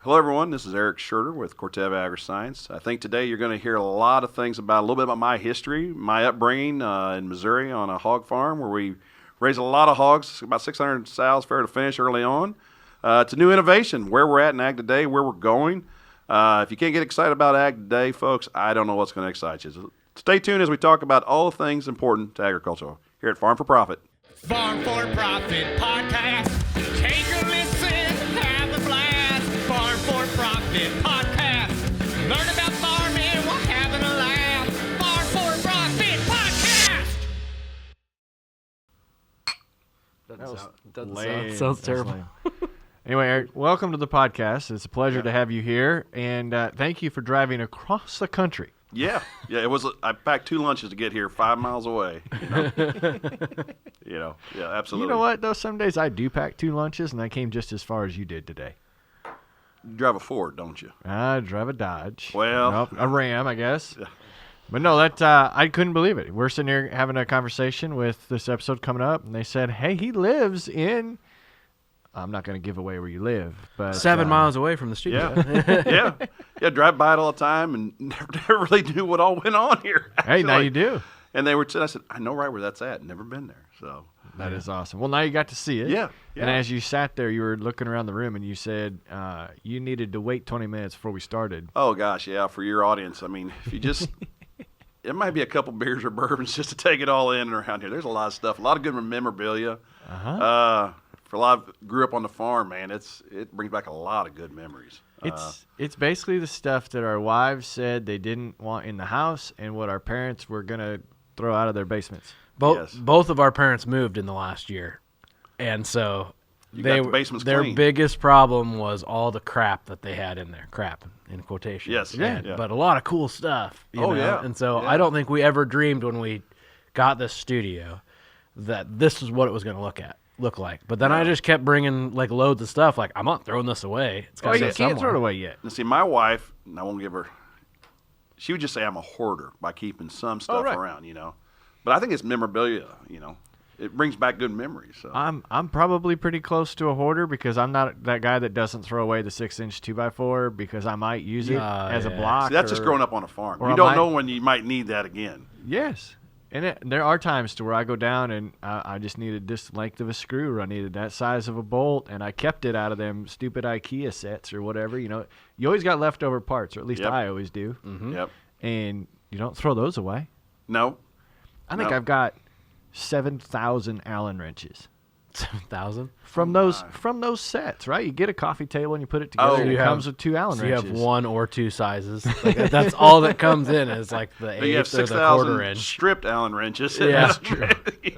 Hello, everyone. This is Eric Scherder with Corteva Agri-Science. I think today you're going to hear a lot of things about a little bit about my history, my upbringing in Missouri on a hog farm where we raise a lot of hogs, about 600 sows, fair to finish early on. It's a new innovation, where we're at in ag today, where we're going. If you can't get excited about ag today, folks, I don't know what's going to excite you. So stay tuned as we talk about all the things important to agriculture here at Farm for Profit. Farm for Profit podcast. Take a listen, have a blast. Farm for Profit podcast. Learn about farming while having a laugh. Farm for Profit podcast. Sounds terrible. Anyway, Eric, welcome to the podcast. It's a pleasure to have you here, and thank you for driving across the country. Yeah. It was. I packed 2 lunches to get here 5 miles away. Yeah, absolutely. You know what, though? Some days I do pack 2 lunches, and I came just as far as you did today. You drive a Ford, don't you? I drive a Dodge. Well. Nope, a Ram, I guess. Yeah. But no, that I couldn't believe it. We're sitting here having a conversation with this episode coming up, and they said, hey, he lives in... I'm not going to give away where you live, but 7 miles away from the studio. Yeah. Drive by it all the time and never really knew what all went on here. Hey, now you do. And I said, I know right where that's at. Never been there. So that is awesome. Well, now you got to see it. Yeah. And as you sat there, you were looking around the room, and you said you needed to wait 20 minutes before we started. Oh gosh, yeah. For your audience, I mean, if you just, it might be a couple beers or bourbons just to take it all in around here. There's a lot of stuff, a lot of good memorabilia. For a lot of grew up on the farm, man, it brings back a lot of good memories. It's basically the stuff that our wives said they didn't want in the house, and what our parents were gonna throw out of their basements. Both of our parents moved in the last year, and so the basements their clean. biggest problem was all the crap that they had in there. Crap in quotation. Yes, yeah. But a lot of cool stuff. You know? Yeah. And so I don't think we ever dreamed when we got this studio that this is what it was going to look like. But then I just kept bringing like loads of stuff. Like, I'm not throwing this away. It's got to you can't throw it away yet. Now, see, my wife, and I won't give her. She would just say I'm a hoarder by keeping some stuff around, you know. But I think it's memorabilia, you know. It brings back good memories. So I'm probably pretty close to a hoarder because I'm not that guy that doesn't throw away the 6-inch 2x4 because I might use it as a block. See, that's just growing up on a farm. or You don't know when you might need that again. Yes. And there are times to where I go down and I just needed this length of a screw, or I needed that size of a bolt, and I kept it out of them stupid IKEA sets or whatever. You know, you always got leftover parts, or at least I always do. Mm-hmm. Yep. And you don't throw those away. No. I think I've got 7,000 Allen wrenches. 7,000 from those sets, right? You get a coffee table and you put it together. And it comes with 2 Allen wrenches. You have 1 or 2 sizes. Like, that's all that comes in is like the 1/8 or the 1/4 inch. Stripped Allen wrenches. Yeah, that's true.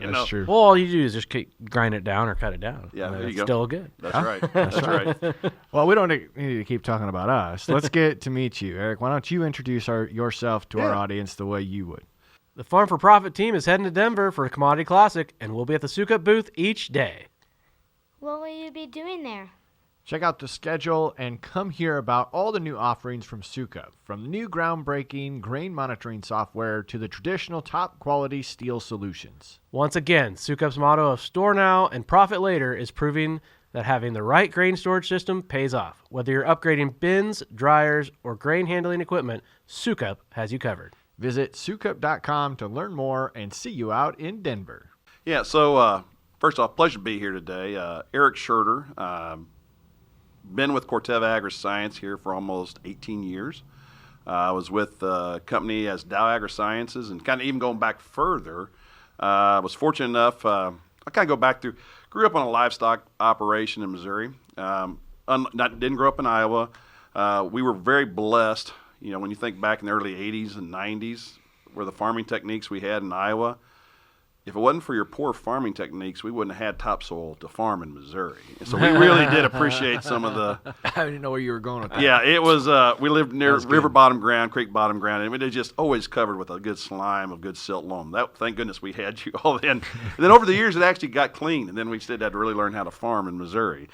That's true. Well, all you do is just grind it down or cut it down. Yeah, there you it's go. Still good. That's right. That's right. Well, we don't need to keep talking about us. Let's get to meet you, Eric. Why don't you introduce yourself to our audience the way you would? The Farm for Profit team is heading to Denver for a Commodity Classic, and we'll be at the Sukup booth each day. What will you be doing there? Check out the schedule and come hear about all the new offerings from Sukup, from the new groundbreaking grain monitoring software to the traditional top-quality steel solutions. Once again, Sukup's motto of store now and profit later is proving that having the right grain storage system pays off. Whether you're upgrading bins, dryers, or grain handling equipment, Sukup has you covered. Visit sukup.com to learn more and see you out in Denver. Yeah, so first off, pleasure to be here today. Eric Scherder, been with Corteva Agri-Science here for almost 18 years. I was with the company as Dow Agri-Sciences, and kind of even going back further, I was fortunate enough, I kind of go back through, grew up on a livestock operation in Missouri. Didn't grow up in Iowa. We were very blessed. You know, when you think back in the early 80s and 90s, where the farming techniques we had in Iowa, if it wasn't for your poor farming techniques, we wouldn't have had topsoil to farm in Missouri. And so we really did appreciate some of the... I didn't know where you were going with that. Yeah, it was... we lived near river bottom ground, creek bottom ground, and it was just always covered with a good slime of good silt loam. Thank goodness we had you all then. And then over the years, it actually got clean, and then we still had to really learn how to farm in Missouri.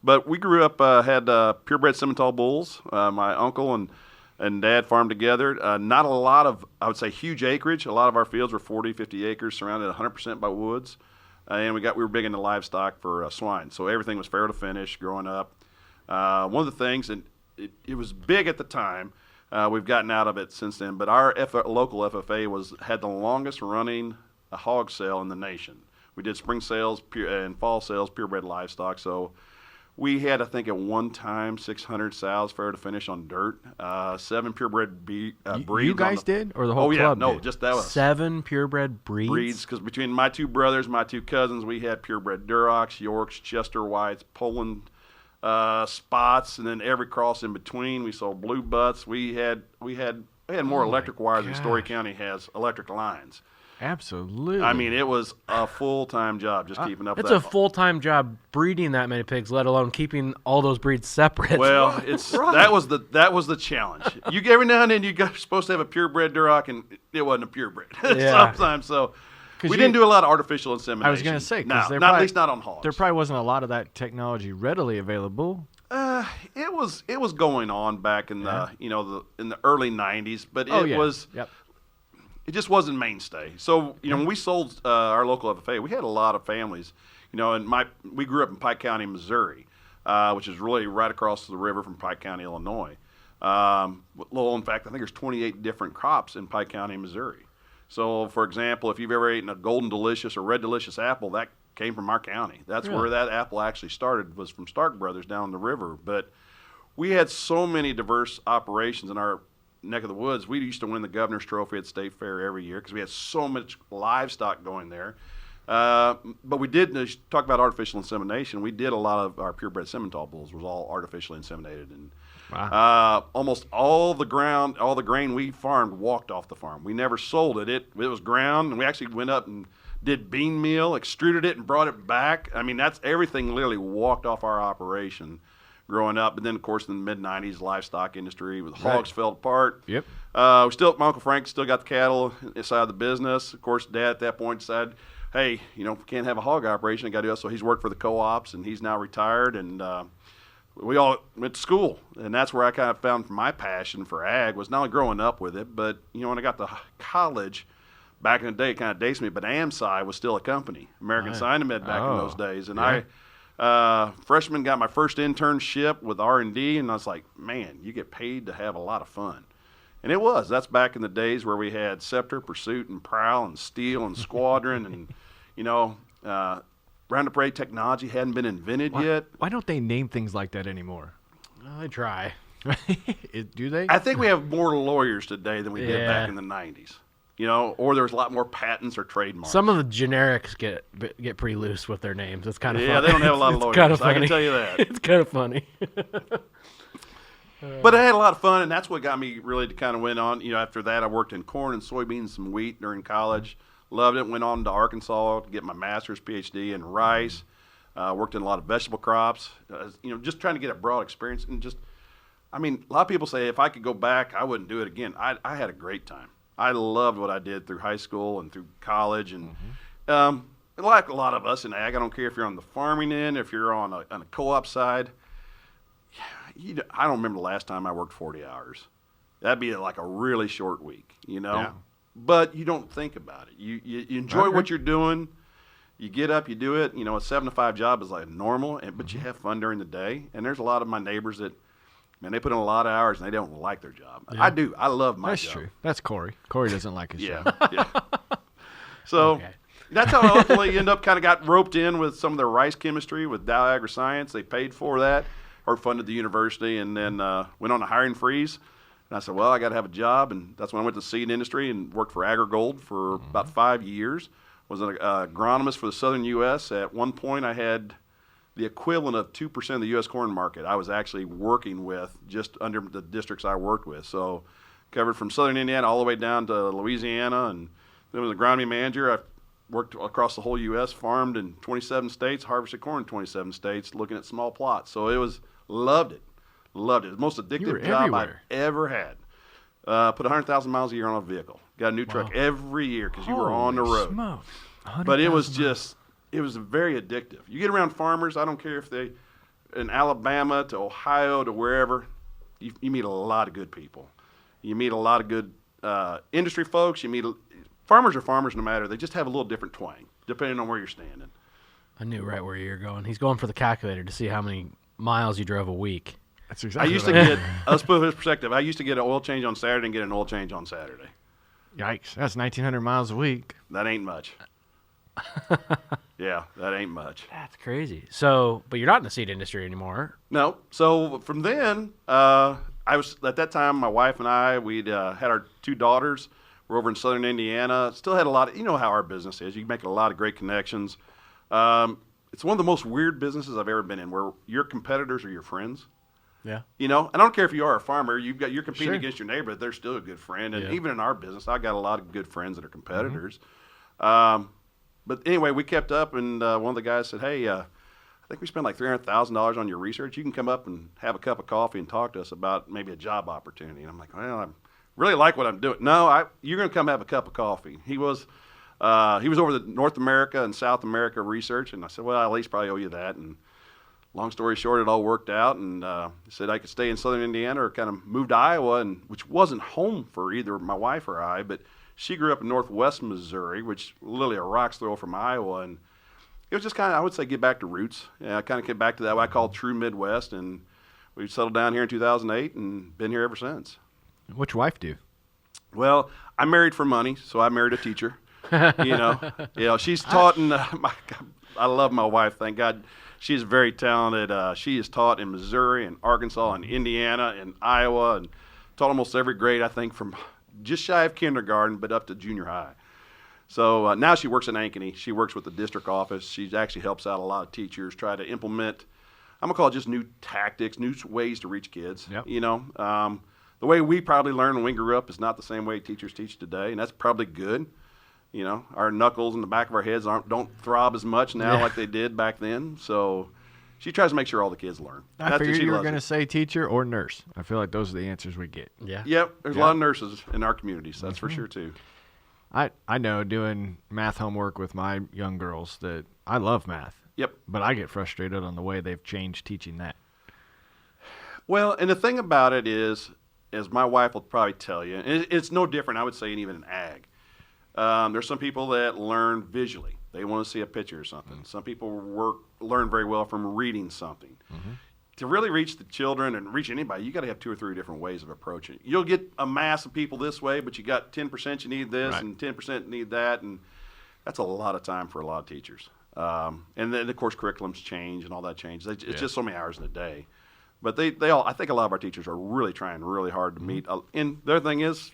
But we grew up, had purebred Simmental bulls. My uncle and dad farmed together. Not a lot of, I would say, huge acreage. A lot of our fields were 40, 50 acres, surrounded 100% by woods. And we were big into livestock for swine. So everything was fair to finish growing up. One of the things, and it was big at the time. We've gotten out of it since then, but our local FFA had the longest running hog sale in the nation. We did spring sales and fall sales, purebred livestock. So we had, I think, at one time 600 sows fair to finish on dirt. 7 purebred breeds. You guys did, or the whole club no, did? just that was 7 purebred breeds. breeds, because between my 2 brothers, my 2 cousins, we had purebred Durocs, Yorks, Chester Whites, Poland spots, and then every cross in between. We sold blue butts. We had more electric wires than Story County has electric lines. Absolutely. I mean, it was a full-time job just keeping up with It's that. a full-time job breeding that many pigs, let alone keeping all those breeds separate. Well, that was the challenge. Every now and then you got supposed to have a purebred Duroc, and it wasn't a purebred sometimes. So we didn't do a lot of artificial insemination. I was going to say, because at least not on hogs. There probably wasn't a lot of that technology readily available. It was going on back in the in the early '90s, but it was. Yep. It just wasn't mainstay. So, when we sold our local FFA, we had a lot of families, and we grew up in Pike County, Missouri, which is really right across the river from Pike County, Illinois. In fact, I think there's 28 different crops in Pike County, Missouri. So, for example, if you've ever eaten a Golden Delicious or Red Delicious apple, that came from our county. That's where that apple actually started, was from Stark Brothers down the river. But we had so many diverse operations in our neck of the woods. We used to win the Governor's Trophy at State Fair every year because we had so much livestock going there. But we did talk about artificial insemination. We did a lot of our purebred Simmental bulls was all artificially inseminated, and almost all the grain we farmed walked off the farm. We never sold it. It was ground, and we actually went up and did bean meal, extruded it, and brought it back. I mean, that's everything literally walked off our operation growing up. And then, of course, in the mid-'90s, livestock industry with hogs fell apart. Yep. My Uncle Frank still got the cattle side of the business. Of course, Dad at that point decided, hey, we can't have a hog operation. I got to do it. So he's worked for the co-ops, and he's now retired. And we all went to school. And that's where I kind of found my passion for ag, was not only growing up with it, but, when I got to college back in the day, it kind of dates me, but AMSI was still a company, American Cynomed back in those days. And freshman got my first internship with R&D, and I was like, man, you get paid to have a lot of fun. And it was. That's back in the days where we had Scepter, Pursuit, and Prowl, and Steel, and Squadron, and, Roundup Ready technology hadn't been invented yet. Why don't they name things like that anymore? I try. Do they? I think we have more lawyers today than we did back in the 90s. Or there's a lot more patents or trademarks. Some of the generics get pretty loose with their names. It's kind of funny. They don't have a lot of lawyers. Kind of I can tell you that. It's kind of funny. But I had a lot of fun, and that's what got me really to kind of went on. After that, I worked in corn and soybeans, some wheat during college. Loved it. Went on to Arkansas to get my master's, PhD in rice. Worked in a lot of vegetable crops. Just trying to get a broad experience. And a lot of people say if I could go back, I wouldn't do it again. I had a great time. I loved what I did through high school and through college, and like a lot of us in ag, I don't care if you're on the farming end, if you're on a co-op side. I don't remember the last time I worked 40 hours. That'd be like a really short week, Yeah. But you don't think about it. You enjoy what you're doing. You get up, you do it. A 7 to 5 job is like normal, but you have fun during the day. And there's a lot of my neighbors that. Man, they put in a lot of hours, and they don't like their job. Yeah. I do. I love my job. That's true. That's Corey. Corey doesn't like his job. Yeah. So that's how I ultimately got roped in with some of their rice chemistry with Dow AgriScience. They paid for that or funded the university, and then went on a hiring freeze. And I said, well, I got to have a job, and that's when I went to the seed industry and worked for AgriGold for about 5 years. Was an agronomist for the southern U.S. At one point, I had the equivalent of 2% of the U.S. corn market I was actually working with just under the districts I worked with. So covered from southern Indiana all the way down to Louisiana, and then was an agronomy manager. I worked across the whole U.S., farmed in 27 states, harvested corn in 27 states, looking at small plots. So loved it. Loved it. It was the most addictive job I've ever had. Put 100,000 miles a year on a vehicle. Got a new truck every year because you were on the road. Smokes. But it was it was very addictive. You get around farmers, I don't care if they in Alabama to Ohio to wherever, you meet a lot of good people. You meet a lot of good industry folks. Farmers are farmers no matter. They just have a little different twang depending on where you're standing. I knew right where you're going. He's going for the calculator to see how many miles you drove a week. That's I exactly used to right. get, let's put this perspective, I used to get an oil change on Saturday and get an oil change on Saturday. Yikes. That's 1,900 miles a week. That ain't much. Yeah, that ain't much. That's crazy. So, but you're not in the seed industry anymore. No. So from then, I was at that time. My wife and I, we'd had our 2 daughters. We're over in Southern Indiana. Still had a lot of, you know how our business is. You make a lot of great connections. It's one of the most weird businesses I've ever been in, where your competitors are your friends. Yeah. You know, I don't care if you are a farmer. You're competing Sure. against your neighbor. But they're still a good friend. And Yeah. even in our business, I got a lot of good friends that are competitors. Mm-hmm. But anyway, we kept up, and one of the guys said, "Hey, I think we spent like $300,000 on your research. You can come up and have a cup of coffee and talk to us about maybe a job opportunity." And I'm like, "Well, I really like what I'm doing." "No, you're going to come have a cup of coffee." He was over the North America and South America research, and I said, "Well, I at least probably owe you that." And long story short, it all worked out, and he said I could stay in Southern Indiana or kind of move to Iowa, and which wasn't home for either my wife or I, but she grew up in Northwest Missouri, which literally a rock's throw from Iowa, and it was just kind of, I would say, get back to roots. I kind of get back to that what I call true Midwest, and we settled down here in 2008 and been here ever since. What's your wife do? Well, I married for money, so I married a teacher. She's taught in. I love my wife. Thank God, she's very talented. She is taught in Missouri and Arkansas and Indiana and Iowa, and taught almost every grade. I think from just shy of kindergarten, but up to junior high. So now she works in Ankeny. She works with the district office. She actually helps out a lot of teachers, try to implement, I'm going to call it just new tactics, new ways to reach kids. Yep. The way we probably learned when we grew up is not the same way teachers teach today, and that's probably good. Our knuckles in the back of our heads don't throb as much now like they did back then. So she tries to make sure all the kids learn. I That's what figured she you were loves going to it. say teacher or nurse. I feel like those are the answers we get. Yeah. Yep, there's a lot of nurses in our community, so that's for sure too. I know doing math homework with my young girls that I love math. Yep. But I get frustrated on the way they've changed teaching that. Well, and the thing about it is, as my wife will probably tell you, and it's no different, I would say, even in ag. There's some people that learn visually. They want to see a picture or something. Some people learn very well from reading something. To really reach the children and reach anybody, you got to have 2 or 3 different ways of approaching it. You'll get a mass of people this way, but you got 10% you need this Right. and 10% need that, and that's a lot of time for a lot of teachers. And then, of course, curriculums change and all that changes. It's just so many hours in a day. But they all, I think a lot of our teachers are really trying really hard to meet. And the other thing is,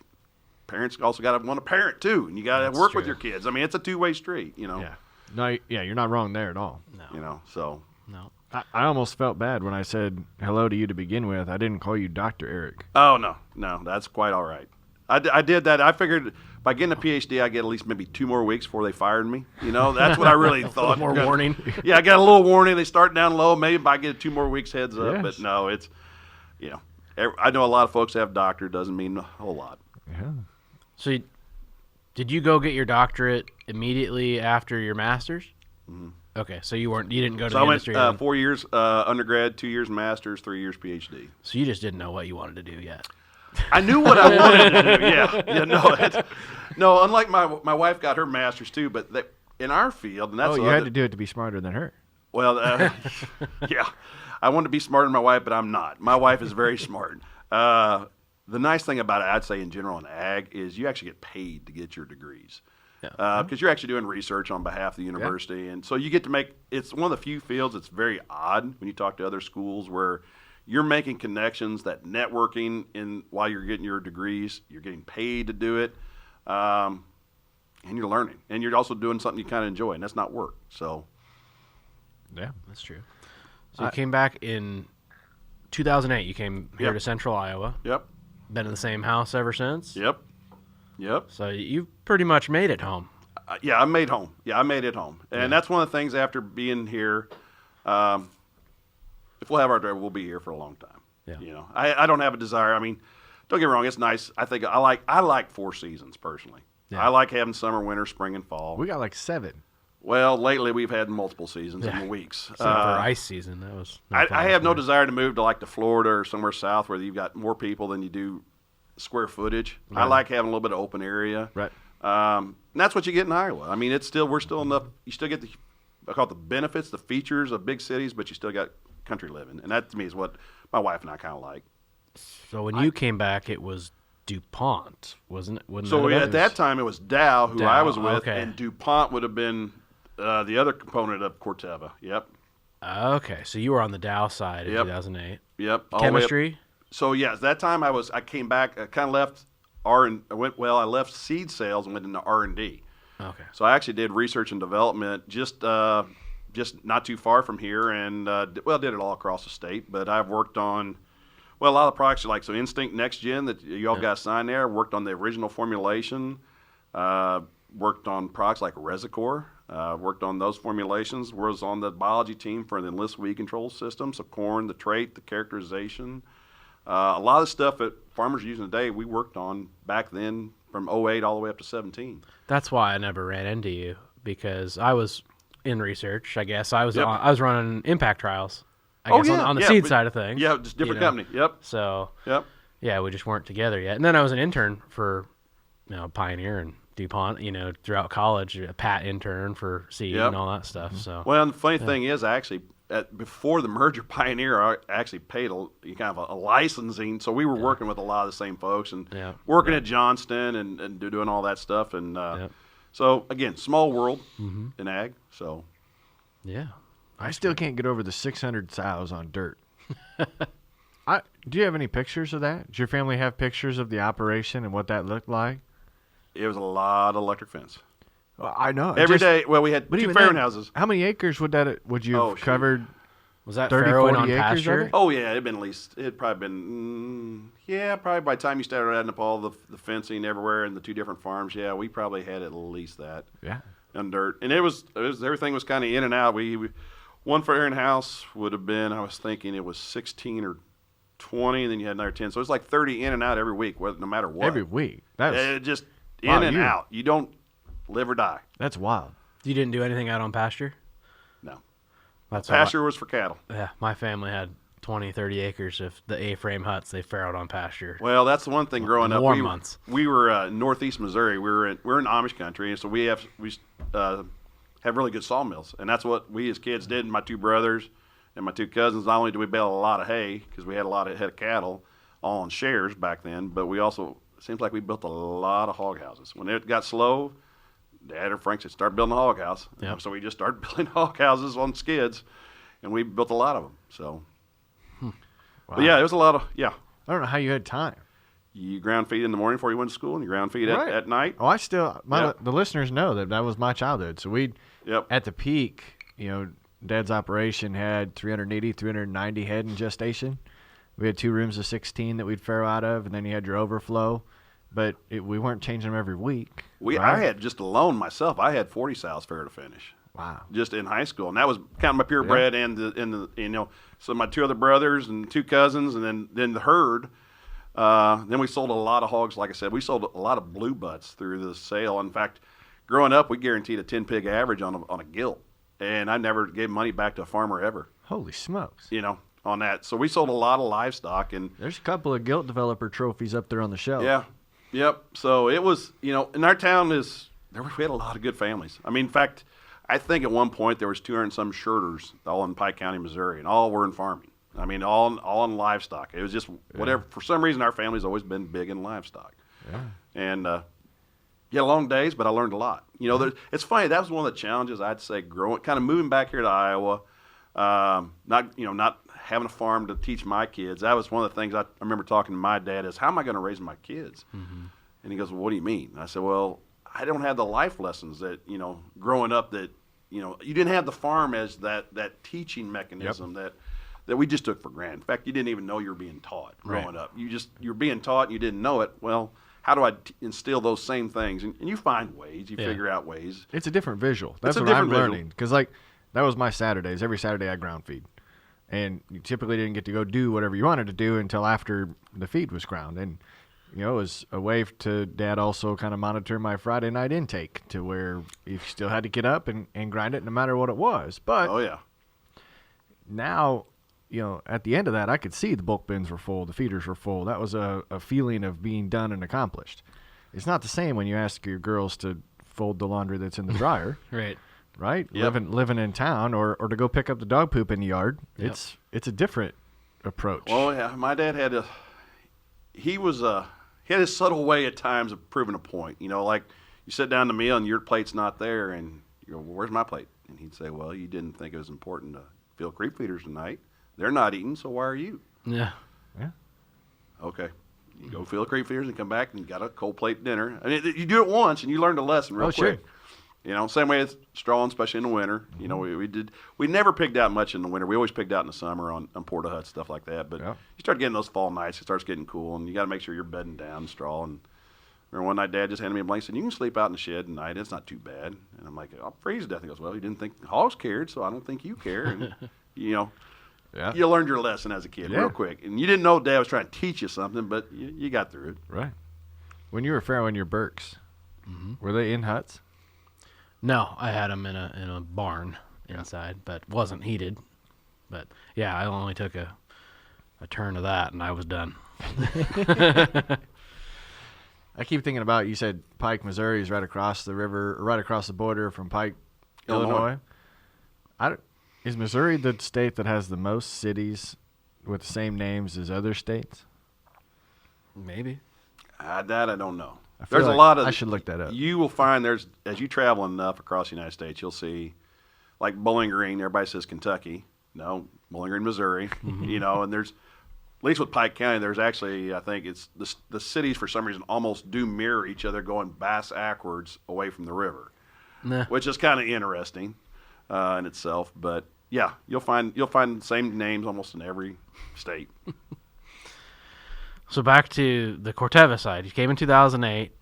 parents also got to want to parent too, and you got to work with your kids. I mean, it's a 2-way street, Yeah. No, you're not wrong there at all. So. No. I almost felt bad when I said hello to you to begin with. I didn't call you Dr. Eric. Oh, no, that's quite all right. I did that. I figured by getting a PhD, I get at least maybe 2 more weeks before they fired me. That's what I really thought. More warning. Yeah, I got a little warning. They start down low. Maybe I get 2 more weeks heads up. Yes. But no, it's, I know a lot of folks have doctor. Doesn't mean a whole lot. Yeah. So, did you go get your doctorate immediately after your master's? Mm-hmm. Okay, so you didn't go to So the I went industry. then. 4 years undergrad, 2 years master's, 3 years PhD. So you just didn't know what you wanted to do yet. I knew what I wanted to do. Yeah. No. Unlike my wife got her master's too, but in our field, and that's You had to do it to be smarter than her. Well, yeah, I wanted to be smarter than my wife, but I'm not. My wife is very smart. The nice thing about it, I'd say in general in ag, is you actually get paid to get your degrees. Because you're actually doing research on behalf of the university. And so you get to it's one of the few fields that's very odd when you talk to other schools where you're making connections, that networking while you're getting your degrees, you're getting paid to do it, and you're learning. And you're also doing something you kind of enjoy, and that's not work. So, Yeah. That's true. So you came back in 2008. You came here Yep. to Central Iowa. yep, Been in the same house ever since. yep. So you've pretty much made it home. Yeah, I made home. Yeah, I made it home. And that's one of the things after being here, if we'll have our driver, we'll be here for a long time. Yeah. I don't have a desire. I mean, don't get me wrong, it's nice. I think I like 4 seasons personally. Yeah. I like having summer, winter, spring, and fall. We got like 7. Well, lately we've had multiple seasons in weeks. Except for ice season. That was. no fun I have no for me. desire to move to Florida or somewhere south where you've got more people than you do square footage. I like having a little bit of open area. Right. And that's what you get in Iowa. I mean, we're still enough. You still get I call it the benefits, the features of big cities, but you still got country living, and that to me is what my wife and I kind of like. So when you came back, it was DuPont, wasn't it? So at that time, it was Dow, who I was with, okay. and DuPont would have been the other component of Corteva. Yep. Okay, so you were on the Dow side in Yep. 2008. Yep. all the way up. Chemistry? So yes, that time I came back. I kind of left I left seed sales and went into R&D. Okay. So I actually did research and development just not too far from here, and did it all across the state. But I've worked on a lot of products like Instinct Next Gen that you all got signed there. Worked on the original formulation. Worked on products like Resicor. Worked on those formulations. Was on the biology team for the Enlist weed control system. So corn, the trait, the characterization. A lot of stuff that farmers are using today, we worked on back then from 08 all the way up to 17. That's why I never ran into you, because I was in research, I guess. I was Yep. I was running impact trials, I guess, on the seed side of things. Yeah, just different company. Yep. So, Yep. yeah, we just weren't together yet. And then I was an intern for Pioneer and DuPont, throughout college, a Pat intern for seed Yep. and all that stuff. So, Well, and the funny thing is, actually, before the merger, Pioneer I actually paid kind of a licensing, so we were working with a lot of the same folks and Yeah. working at Johnston and doing all that stuff. And Yep. so, again, small world in ag. So, yeah. I still can't get over the 600 sows on dirt. Do you have any pictures of that? Does your family have pictures of the operation and what that looked like? it was a lot of electric fence. Well, I know. Every day, well, we had But two even farrowing then, houses. How many acres would you Oh, have shoot. covered? Was that 30, farrowing 40 on acres of pasture? it? Oh, yeah, it'd probably been, probably by the time you started adding up all the fencing everywhere and the two different farms, we probably had at least that. Yeah. On dirt, and it was everything was kind of in and out. We one farrowing house would have been, I was thinking it was 16 or 20, and then you had another 10. So it was like 30 in and out every week, no matter what. Every week. That's Just Wow, in and you- out. You don't live or die. that's wild. You didn't do anything out on pasture? No. That's Pasture was for cattle. Yeah, my family had 20, 30 acres of the A-frame huts they farrowed on pasture. Well, that's the one thing growing up. Warm months. We were northeast Missouri. We're in Amish country, and so we have really good sawmills, and that's what we as kids did. My two brothers and my two cousins. Not only did we bale a lot of hay because we had a lot of head of cattle, all on shares back then, but we also it seems like we built a lot of hog houses. When it got slow, Dad or Frank said, "Start building a hog house." Yep. So we just started building hog houses on skids, and we built a lot of them. So, but yeah, it was a lot of I don't know how you had time. You ground feed in the morning before you went to school, and you ground feed Right. at night. Oh, I still Yep. the listeners know that was my childhood. So we Yep. at the peak, Dad's operation had 380, 390 head in gestation. We had 2 rooms of 16 that we'd farrow out of, and then you had your overflow. But we weren't changing them every week. I right? had just alone myself. I had 40 sows fair to finish, Wow. just in high school, and that was counting my purebred and the so my 2 other brothers and 2 cousins, and then the herd. Then we sold a lot of hogs. Like I said, we sold a lot of blue butts through the sale. In fact, growing up, we guaranteed a 10 pig average on a gilt, and I never gave money back to a farmer ever. Holy smokes. On that. So we sold a lot of livestock, and There's a couple of gilt developer trophies up there on the shelf. yeah, yep. So it was, in our town we had a lot of good families. I mean, in fact, I think at one point there was 200 and some Scherders all in Pike County, Missouri, and all were in farming. I mean, all in livestock. It was just whatever. For some reason, our family's always been big in livestock. Yeah. And long days, but I learned a lot. It's funny. That was one of the challenges I'd say growing, kind of moving back here to Iowa. Not having a farm to teach my kids. That was one of the things I remember talking to my dad is, how am I going to raise my kids? Mm-hmm. And he goes, well, what do you mean? And I said, well, I don't have the life lessons that, growing up that, you didn't have the farm as that teaching mechanism that we just took for granted. In fact, you didn't even know you were being taught growing up. You're being taught and you didn't know it. Well, how do I instill those same things? And you find ways. You figure out ways. It's a different visual. That's a what different I'm visual. learning. Because, that was my Saturdays. Every Saturday I ground feed. And you typically didn't get to go do whatever you wanted to do until after the feed was ground. And, it was a way to Dad also kind of monitor my Friday night intake to where you still had to get up and grind it no matter what it was. But Oh, yeah. now, at the end of that, I could see the bulk bins were full, the feeders were full. That was a feeling of being done and accomplished. It's not the same when you ask your girls to fold the laundry that's in the dryer. Right. right? Yep. Living in town, or to go pick up the dog poop in the yard. Yep. It's a different approach. Well, yeah, my dad had he had his subtle way at times of proving a point. Like you sit down to meal and your plate's not there, and you go, well, "Where's my plate?" And he'd say, "Well, you didn't think it was important to fill creep feeders tonight. They're not eating, so why are you?" Yeah. Okay. You go fill the creep feeders and come back and you got a cold plate dinner. I mean, you do it once and you learned a lesson real quick. Sure. Same way as strawing, especially in the winter. We never pigged out much in the winter. We always pigged out in the summer on porta huts, stuff like that. But you start getting those fall nights, it starts getting cool, and you got to make sure you're bedding down straw. And remember one night, Dad just handed me a blanket and said, "You can sleep out in the shed tonight. It's not too bad." And I'm like, "I'll freeze to death." He goes, "Well, you didn't think hogs cared, so I don't think you care." And, you learned your lesson as a kid real quick. And you didn't know Dad was trying to teach you something, but you got through it. Right. When you were farrowing your Berks, were they in huts? No, I had them in a barn inside, but wasn't heated. But yeah, I only took a turn of that, and I was done. I keep thinking about, you said Pike, Missouri is right across the river, right across the border from Pike, Illinois. Is Missouri the state that has the most cities with the same names as other states? Maybe. That I don't know. I feel There's a like lot of. I should look that up. You will find as you travel enough across the United States, you'll see, like Bowling Green. Everybody says Kentucky. No, Bowling Green, Missouri. And there's, at least with Pike County, there's actually, I think it's the cities for some reason almost do mirror each other, going backwards away from the river, which is kind of interesting in itself. But yeah, you'll find the same names almost in every state. So back to the Corteva side. You came in 2008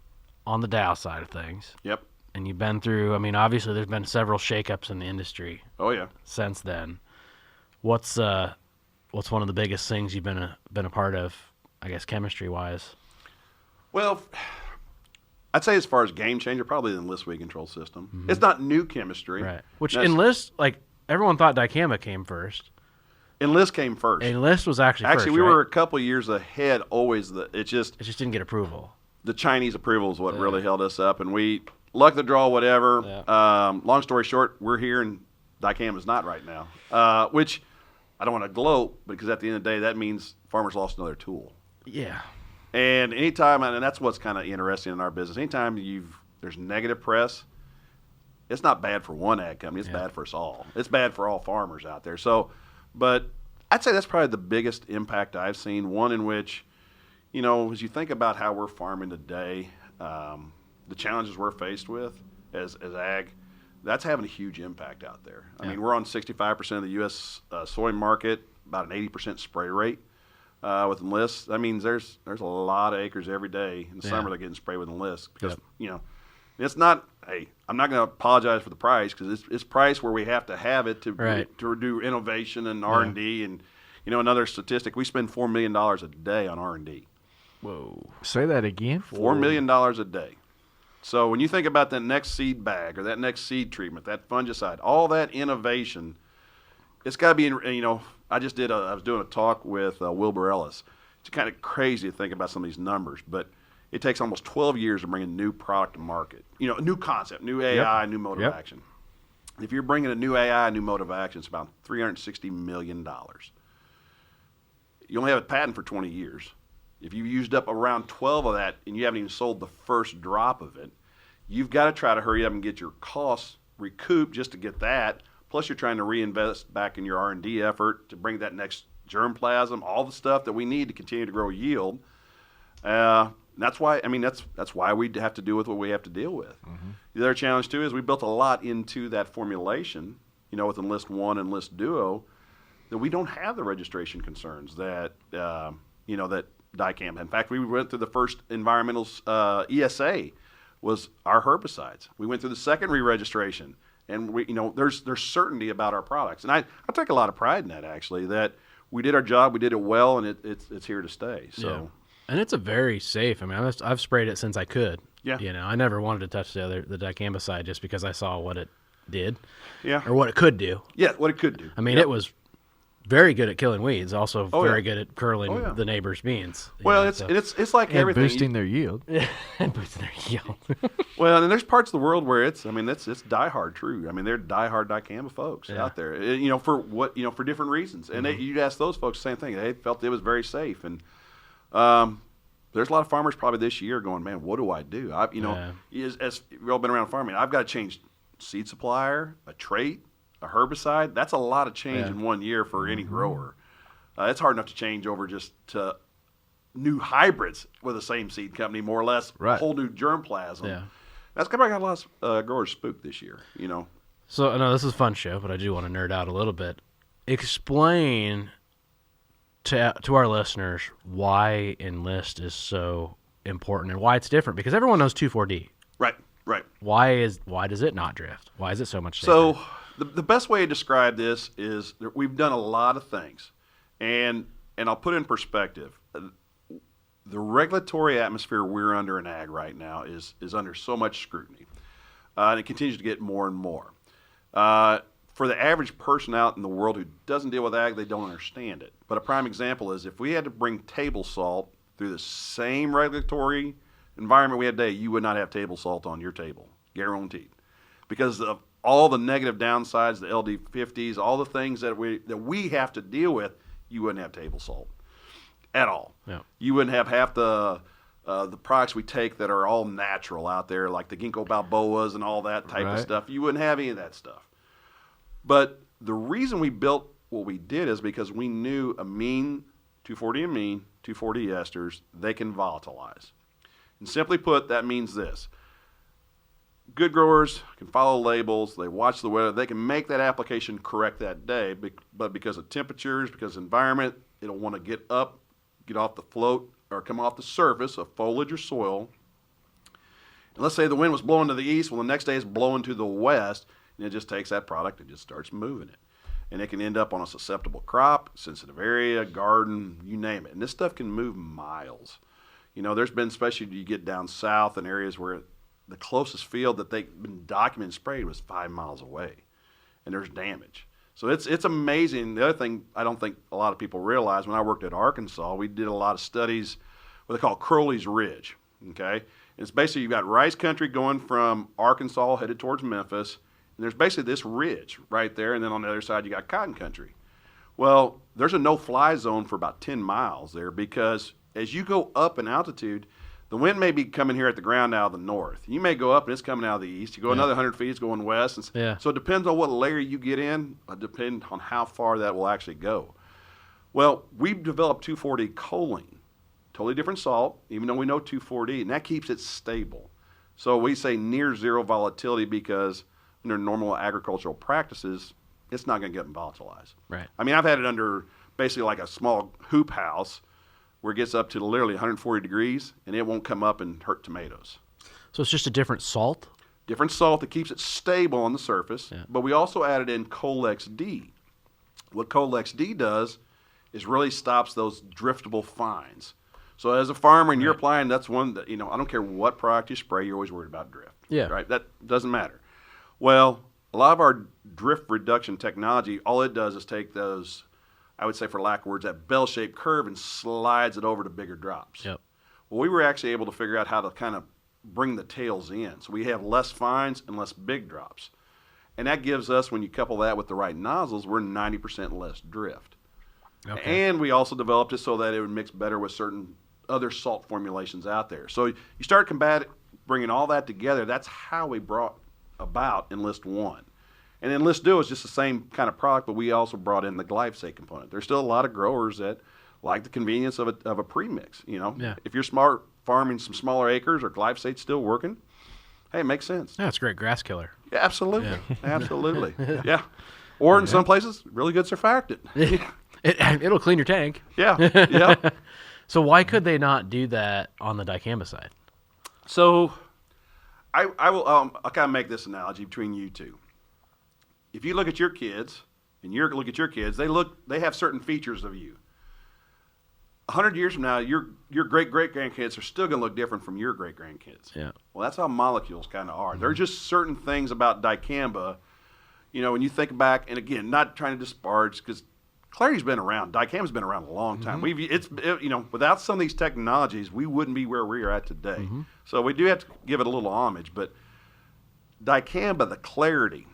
on the Dow side of things. Yep. And you've been through, obviously there's been several shakeups in the industry. Oh yeah. Since then. What's one of the biggest things you've been a part of, I guess, chemistry-wise? Well, I'd say as far as game changer, probably the Enlist weed control system. It's not new chemistry. Right. Which Enlist, everyone thought dicamba came first. Enlist came first. Enlist was actually first, we were a couple years ahead. Always it just didn't get approval. The Chinese approval is what really held us up, and we luck of the draw, whatever. Yeah. Long story short, we're here, and dicamba is not right now. Which I don't want to gloat, because at the end of the day, that means farmers lost another tool. Yeah. And anytime, and that's what's kind of interesting in our business. Anytime there's negative press, it's not bad for one ag company. It's bad for us all. It's bad for all farmers out there. So. But I'd say that's probably the biggest impact I've seen, one in which, as you think about how we're farming today, the challenges we're faced with as ag, that's having a huge impact out there. I mean, we're on 65% of the U.S. Soy market, about an 80% spray rate with Enlist. That means there's a lot of acres every day in the summer that are getting sprayed with Enlist because, it's not, hey, I'm not going to apologize for the price, because it's priced where we have to have it to do innovation and R&D. And, another statistic, we spend $4 million a day on R&D. Whoa. Say that again? $4 million a day. So when you think about that next seed bag or that next seed treatment, that fungicide, all that innovation, it's got to be, I was doing a talk with Wilbur Ellis. It's kind of crazy to think about some of these numbers, but it takes almost 12 years to bring a new product to market. A new concept, new AI, new mode of action. If you're bringing a new AI, new mode of action, it's about $360 million. You only have a patent for 20 years. If you've used up around 12 of that and you haven't even sold the first drop of it, you've got to try to hurry up and get your costs recouped just to get that. Plus, you're trying to reinvest back in your R&D effort to bring that next germplasm, all the stuff that we need to continue to grow yield. That's why. That's why we have to deal with what we have to deal with. The other challenge too is we built a lot into that formulation. With Enlist One and Enlist Duo, that we don't have the registration concerns that that dicamba. In fact, we went through the first environmental ESA was our herbicides. We went through the second re-registration, and there's certainty about our products, and I take a lot of pride in that, actually, that we did our job, we did it well, and it's here to stay. So. Yeah. And it's a very safe. I've sprayed it since I could. Yeah. I never wanted to touch the dicamba side just because I saw what it did. Yeah. Or what it could do. Yeah, what it could do. It was very good at killing weeds, also Oh, very yeah. good at curling Oh, yeah. the neighbor's beans. you Well, know, it's so- it's like And everything. boosting their yield. and boosting their yield. Well, and there's parts of the world where it's diehard true. I mean, they're diehard dicamba folks Yeah. out there. For for different reasons. And you'd ask those folks the same thing. They felt it was very safe. And there's a lot of farmers probably this year going, man, what do I do? As we've all been around farming, I've got to change seed supplier, a trait, a herbicide. That's a lot of change in 1 year for any grower. It's hard enough to change over just to new hybrids with the same seed company, more or less, Right. whole new germplasm. Yeah. That's probably got a lot of growers spooked this year, So I know this is a fun show, but I do want to nerd out a little bit. Explain to our listeners why Enlist is so important and why it's different, because everyone knows 2,4-D. Right. Why does it not drift? Why is it so much safer? So the best way to describe this is that we've done a lot of things, and I'll put it in perspective. The regulatory atmosphere we're under in ag right now is under so much scrutiny, and it continues to get more and more. For the average person out in the world who doesn't deal with ag, they don't understand it. But a prime example is if we had to bring table salt through the same regulatory environment we have today, you would not have table salt on your table, guaranteed, because of all the negative downsides, the LD50s, all the things that we have to deal with. You wouldn't have table salt at all. Yeah. You wouldn't have half the products we take that are all natural out there, like the ginkgo bilboas and all that type of Right. stuff. You wouldn't have any of that stuff. But the reason we built what we did is because we knew 2,4-D amine, 2,4-D esters, they can volatilize. And simply put, that means this. Good growers can follow labels, they watch the weather, they can make that application correct that day, but because of temperatures, because of environment, it'll want to get up, get off the float, or come off the surface of foliage or soil. And let's say the wind was blowing to the east, well, the next day it's blowing to the west, and it just takes that product and just starts moving it. And it can end up on a susceptible crop, sensitive area, garden, you name it. And this stuff can move miles. There's been, especially you get down south in areas where the closest field that they've been documented sprayed was 5 miles away, and there's damage. So it's amazing. The other thing I don't think a lot of people realize, when I worked at Arkansas, we did a lot of studies, what they call Crowley's Ridge, okay? And it's basically you've got rice country going from Arkansas headed towards Memphis, and there's basically this ridge right there, and then on the other side you got cotton country. Well, there's a no-fly zone for about 10 miles there because as you go up in altitude, the wind may be coming here at the ground out of the north. You may go up and it's coming out of the east. You go another 100 feet, it's going west. So it depends on what layer you get in. It depends on how far that will actually go. Well, we've developed 2,4-D choline, totally different salt, even though we know 2,4-D, and that keeps it stable. So we say near zero volatility because under normal agricultural practices, it's not going to get volatilized. Right. I mean, I've had it under basically like a small hoop house where it gets up to literally 140 degrees, and it won't come up and hurt tomatoes. So it's just a different salt? Different salt that keeps it stable on the surface, but we also added in Colex D. What Colex D does is really stops those driftable fines. So as a farmer and you're applying, that's one that, I don't care what product you spray, you're always worried about drift. Yeah. Right? That doesn't matter. Well, a lot of our drift reduction technology, all it does is take those, I would say for lack of words, that bell-shaped curve and slides it over to bigger drops. Yep. Well, we were actually able to figure out how to kind of bring the tails in. So we have less fines and less big drops. And that gives us, when you couple that with the right nozzles, we're 90% less drift. Okay. And we also developed it so that it would mix better with certain other salt formulations out there. So you start bringing all that together. That's how we brought about Enlist 1. And Enlist 2 is just the same kind of product, but we also brought in the glyphosate component. There's still a lot of growers that like the convenience of a premix. Yeah. If you're smart farming some smaller acres or glyphosate's still working, hey, it makes sense. Yeah, it's a great grass killer. Yeah, absolutely. Absolutely. Yeah. Or in some places, really good surfactant. It'll clean your tank. Yeah. Yeah. So why could they not do that on the dicamba side? So I'll kind of make this analogy between you two. If you look at your kids and you look at your kids, they have certain features of you. 100 years from now, your great-great-grandkids are still going to look different from your great-grandkids. Yeah. Well, that's how molecules kind of are. There are just certain things about dicamba, when you think back, and again, not trying to disparage, because Clarity's been around. Dicam's been around a long time. Without some of these technologies, we wouldn't be where we are at today. So we do have to give it a little homage. But dicamba, the Clarity,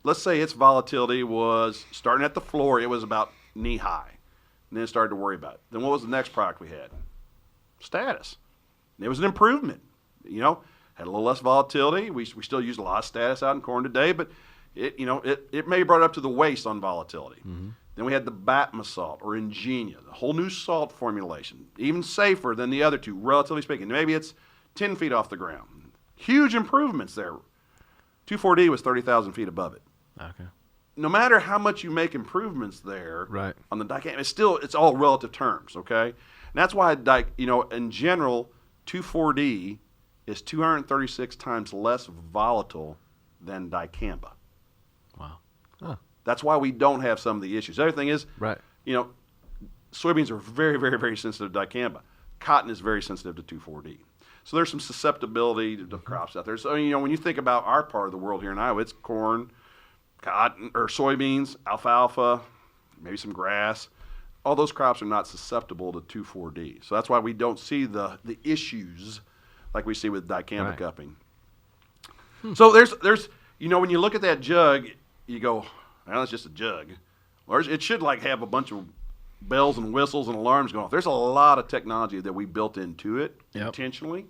let's say its volatility was starting at the floor. It was about knee high, and then started to worry about it. Then what was the next product we had? Status. And it was an improvement. Had a little less volatility. We still use a lot of Status out in corn today, but it may brought up to the waist on volatility. Then we had the Batma salt or Ingenia, a whole new salt formulation, even safer than the other two, relatively speaking. Maybe it's 10 feet off the ground. Huge improvements there. 2,4-D was 30,000 feet above it. Okay. No matter how much you make improvements there Right. on the dicamba, it's all relative terms, okay? And that's why, in general, 2,4-D is 236 times less volatile than dicamba. Wow. Huh. That's why we don't have some of the issues. The other thing is, Right. Soybeans are very, very, very sensitive to dicamba. Cotton is very sensitive to 2,4-D. So there's some susceptibility to crops out there. So, when you think about our part of the world here in Iowa, it's corn, cotton, or soybeans, alfalfa, maybe some grass. All those crops are not susceptible to 2,4-D. So that's why we don't see the issues like we see with dicamba Right. cupping. So there's when you look at that jug, you go, well, it's just a jug. Or it should have a bunch of bells and whistles and alarms going off. There's a lot of technology that we built into it intentionally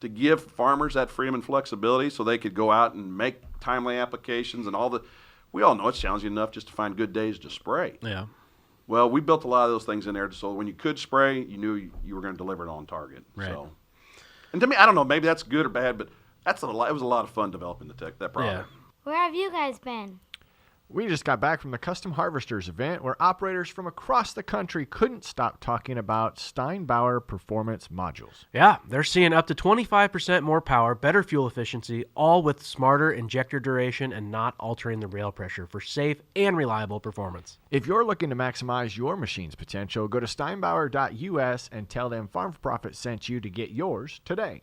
to give farmers that freedom and flexibility so they could go out and make timely applications and we all know it's challenging enough just to find good days to spray. Yeah. Well, we built a lot of those things in there so when you could spray, you knew you were going to deliver it on target. Right. So, and to me, I don't know, maybe that's good or bad, but it was a lot of fun developing that product. Yeah. Where have you guys been? We just got back from the Custom Harvesters event where operators from across the country couldn't stop talking about Steinbauer performance modules. Yeah, they're seeing up to 25% more power, better fuel efficiency, all with smarter injector duration and not altering the rail pressure for safe and reliable performance. If you're looking to maximize your machine's potential, go to steinbauer.us and tell them Farm for Profit sent you to get yours today.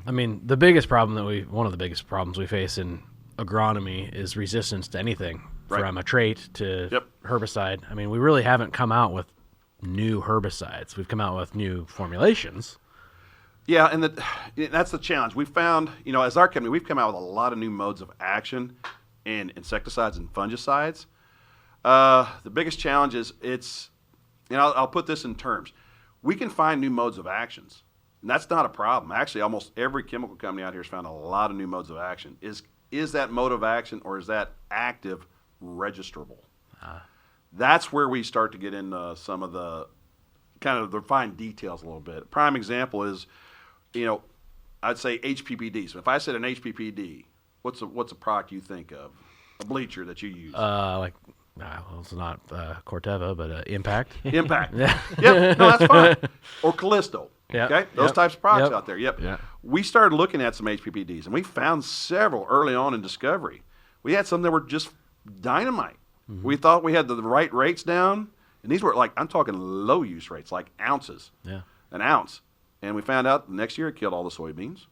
I mean, one of the biggest problems we face in agronomy is resistance to anything, Right. from a trait to Yep. herbicide. I mean, we really haven't come out with new herbicides. We've come out with new formulations. Yeah, and that's the challenge. We found, as our company, we've come out with a lot of new modes of action in insecticides and fungicides. The biggest challenge is I'll put this in terms. We can find new modes of actions, and that's not a problem. Actually, almost every chemical company out here has found a lot of new modes of action. Is that mode of action or is that active registrable? That's where we start to get into some of the kind of the fine details a little bit. Prime example is, I'd say HPPD. So if I said an HPPD, what's a product you think of? A bleacher that you use? It's not Corteva, but Impact. Impact. Yeah. Yep. No, that's fine. Or Callisto. Yep. Okay. Those Yep. types of products Yep. out there. Yep. Yeah. We started looking at some HPPDs, and we found several early on in discovery. We had some that were just dynamite. We thought we had the right rates down, and these were I'm talking low use rates, like ounces. Yeah. An ounce. And we found out the next year it killed all the soybeans.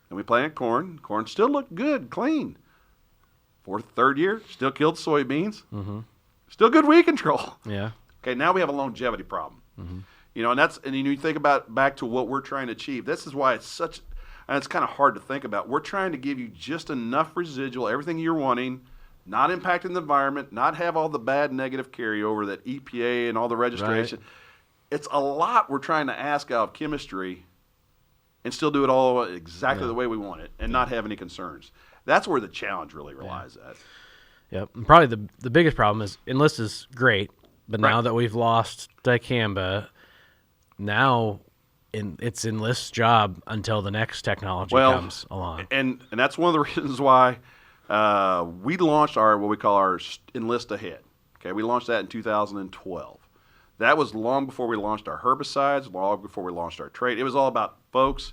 And we planted corn. Corn still looked good, clean. Third year, still killed soybeans. Mm-hmm. Still good weed control. Yeah. Okay, now we have a longevity problem. And you think about back to what we're trying to achieve. This is why it's kind of hard to think about. We're trying to give you just enough residual, everything you're wanting, not impacting the environment, not have all the bad negative carryover that EPA and all the registration. Right. It's a lot we're trying to ask out of chemistry and still do it all exactly the way we want it and not have any concerns. That's where the challenge really relies at. Yep. And probably the biggest problem is Enlist is great, but now that we've lost dicamba, now it's Enlist's job until the next technology comes along. And that's one of the reasons why we launched what we call our Enlist Ahead. Okay, we launched that in 2012. That was long before we launched our herbicides, long before we launched our trait. It was all about, folks,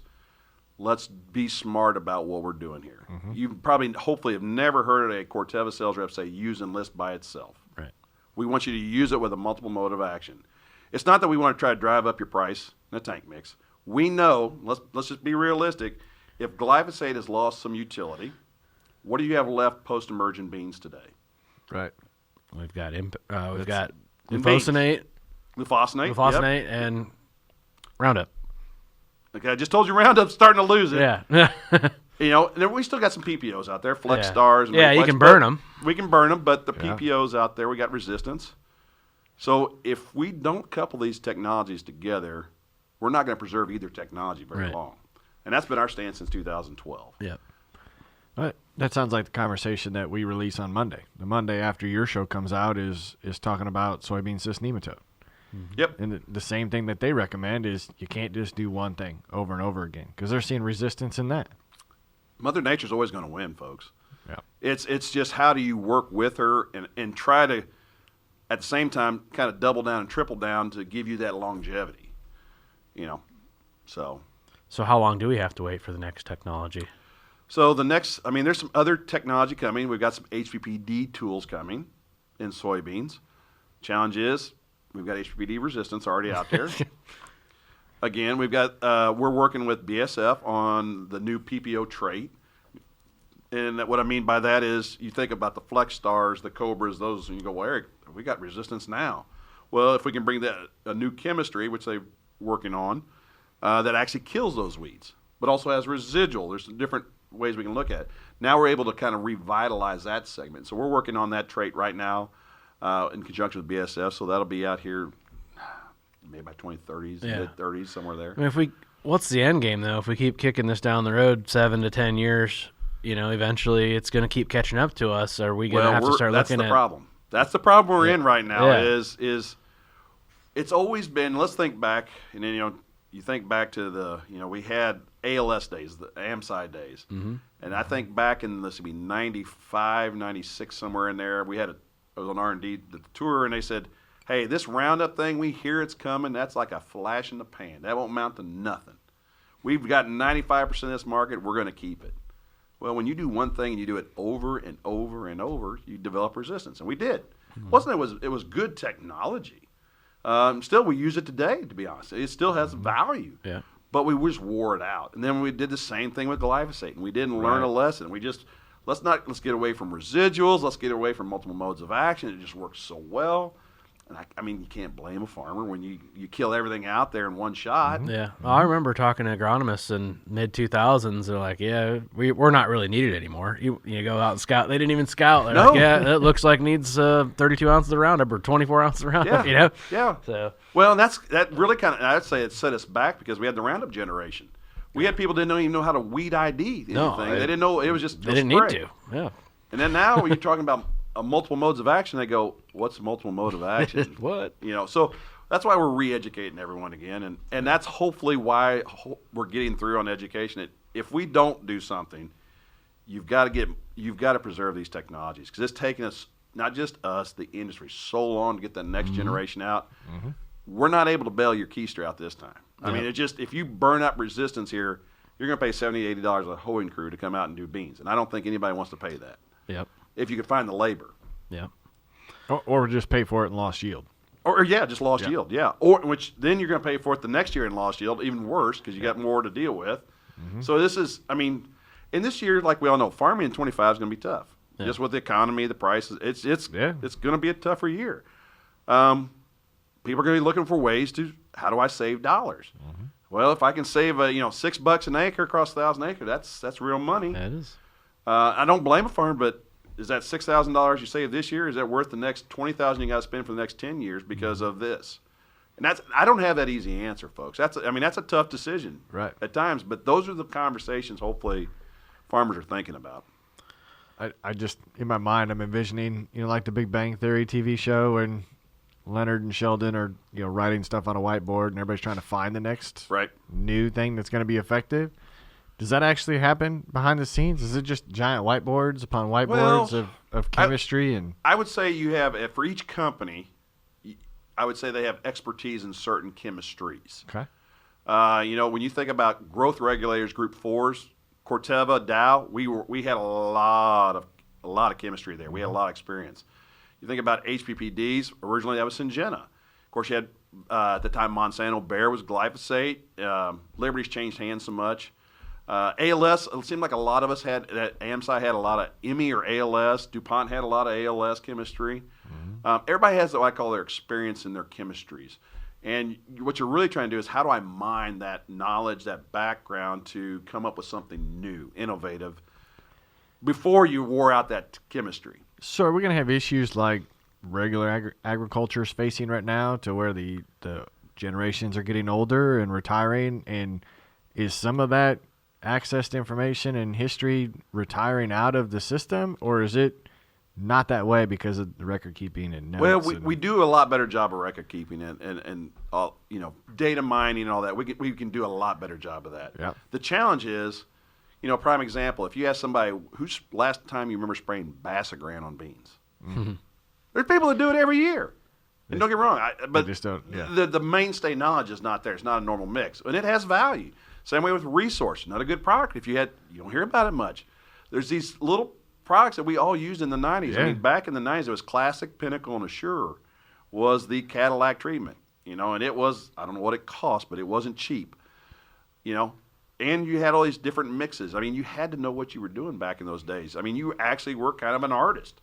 let's be smart about what we're doing here. You probably, hopefully, have never heard a Corteva sales rep say use Enlist by itself. Right. We want you to use it with a multiple mode of action. It's not that we want to try to drive up your price in a tank mix. We know, let's just be realistic, if glyphosate has lost some utility, what do you have left post-emergent beans today? Right. We've got glufosinate, glufosinate, and Roundup. Okay, I just told you Roundup's starting to lose it. Yeah. You know, and then we still got some PPOs out there, Flex Stars. And you Reflex, can burn them. We can burn them, but the PPOs out there, we got resistance. So if we don't couple these technologies together, we're not going to preserve either technology very long. And that's been our stance since 2012. Yep. That sounds like the conversation that we release on Monday. The Monday after your show comes out is talking about soybean cyst nematode. Yep. And the same thing that they recommend is you can't just do one thing over and over again because they're seeing resistance in that. Mother Nature's always going to win, folks. Yeah. It's just how do you work with her and try to, at the same time, kind of double down and triple down to give you that longevity, you know. So how long do we have to wait for the next technology? So there's some other technology coming. We've got some HPPD tools coming in soybeans. Challenge is we've got HPPD resistance already out there. Again, we're working with BSF on the new PPO trait. And what I mean by that is you think about the Flex Stars, the Cobras, those, and you go, well, Eric, we got resistance now. Well, if we can bring a new chemistry, which they're working on, that actually kills those weeds, but also has residual. There's some different ways we can look at it. Now we're able to kind of revitalize that segment. So we're working on that trait right now in conjunction with BSF. So that'll be out here maybe by 2030s, mid-30s, somewhere there. I mean, what's the end game, though? If we keep kicking this down the road 7 to 10 years, you know, eventually it's going to keep catching up to us. Are we going to have to start looking at... That's the problem. That's the problem we're in right now is it's always been, let's think back, and then, you know, you think back to we had ALS days, the AMSI days. Mm-hmm. And I think back in, 95, 96, somewhere in there, I was on R&D, the tour, and they said, hey, this Roundup thing, we hear it's coming. That's like a flash in the pan. That won't amount to nothing. We've got 95% of this market. We're going to keep it. Well, when you do one thing and you do it over and over and over, you develop resistance. And we did. Mm-hmm. It was good technology. Still, we use it today, to be honest. It still has value. Yeah. But we just wore it out. And then we did the same thing with glyphosate, and we didn't learn a lesson. We just, let's get away from residuals. Let's get away from multiple modes of action. It just works so well. And I mean, you can't blame a farmer when you kill everything out there in one shot. Yeah. Well, I remember talking to agronomists in mid-2000s. They're like, yeah, we're not really needed anymore. You go out and scout. They didn't even scout. They're like, yeah, it looks like needs 32 ounces of Roundup or 24 ounces of Roundup, you know? Yeah. So. Well, and that really kind of, I'd say it set us back because we had the Roundup generation. We had people didn't even know how to weed ID anything. No, they didn't know. It was just they didn't need to. Yeah. And then now when you're talking about multiple modes of action, they go, what's multiple mode of action? What? You know, so that's why we're re-educating everyone again. And that's hopefully why we're getting through on education. If we don't do something, you've got to preserve these technologies because it's taken us, not just us, the industry, so long to get the next generation out. Mm-hmm. We're not able to bail your keister out this time. I mean, if you burn up resistance here, you're going to pay $70, $80 a hoeing crew to come out and do beans. And I don't think anybody wants to pay that. Yep. If you could find the labor. Yeah. Or just pay for it and lost yield. Or just lost yield, yeah. Or which then you're going to pay for it the next year in lost yield, even worse because you got more to deal with. Mm-hmm. So this is, I mean, in this year, like we all know, farming in 25 is going to be tough. Yeah. Just with the economy, the prices, it's going to be a tougher year. People are going to be looking for ways to, how do I save dollars? Mm-hmm. Well, if I can save $6 an acre across 1,000 acres, that's real money. That is. I don't blame a farmer, but is that $6,000 you save this year? Is that worth the next $20,000 you got to spend for the next 10 years because of this? And I don't have that easy answer, folks. That's a tough decision at times. But those are the conversations hopefully farmers are thinking about. I just in my mind I'm envisioning like the Big Bang Theory TV show and Leonard and Sheldon are writing stuff on a whiteboard and everybody's trying to find the next new thing that's going to be effective. Does that actually happen behind the scenes? Is it just giant whiteboards upon whiteboards of chemistry? I would say you have, for each company, I would say they have expertise in certain chemistries. Okay. When you think about growth regulators, group 4s, Corteva, Dow, we had a lot of chemistry there. We had a lot of experience. You think about HPPDs, originally that was Syngenta. Of course, you had, at the time, Monsanto, Bayer was glyphosate. Liberty's changed hands so much. ALS, it seemed like a lot of us AMSI had a lot of IMI or ALS. DuPont had a lot of ALS chemistry. Mm-hmm. Everybody has what I call their experience and their chemistries. And what you're really trying to do is how do I mine that knowledge, that background to come up with something new, innovative, before you wore out that chemistry. So are we going to have issues like regular agriculture is facing right now, to where the generations are getting older and retiring? And is some of that access to information and history retiring out of the system, or is it not that way because of the record keeping and notes? Well, we do a lot better job of record keeping and all, data mining and all that. We can do a lot better job of that. Yep. The challenge is, prime example, if you ask somebody who's last time you remember spraying Basagran on beans, there's people that do it every year. And don't get me wrong, but just don't, the mainstay knowledge is not there. It's not a normal mix, and it has value. Same way with resource, not a good product. You don't hear about it much. There's these little products that we all used in the 90s. Yeah. I mean, back in the 90s, it was Classic, Pinnacle, and Assure was the Cadillac treatment, and it was, I don't know what it cost, but it wasn't cheap, and you had all these different mixes. I mean, you had to know what you were doing back in those days. I mean, you actually were kind of an artist.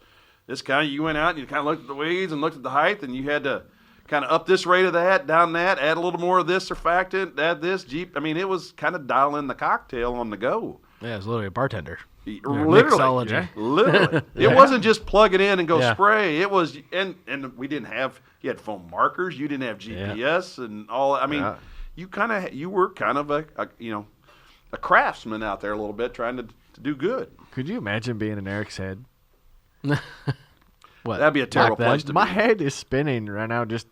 You went out and you kind of looked at the weeds and looked at the height, and you had to kind of up this rate of that, down that, add a little more of this surfactant, add this, Jeep. I mean, it was kind of dialing the cocktail on the go. Yeah, it was literally a bartender. Literally. Mixology. Literally. Yeah. It wasn't just plug it in and go Yeah. spray. It was, and we didn't have, you had foam markers, you didn't have GPS and all. I mean, you were kind of a craftsman out there a little bit trying to do good. Could you imagine being in Eric's head? What? That'd be a terrible Back then, place to my be. head is spinning right now. Just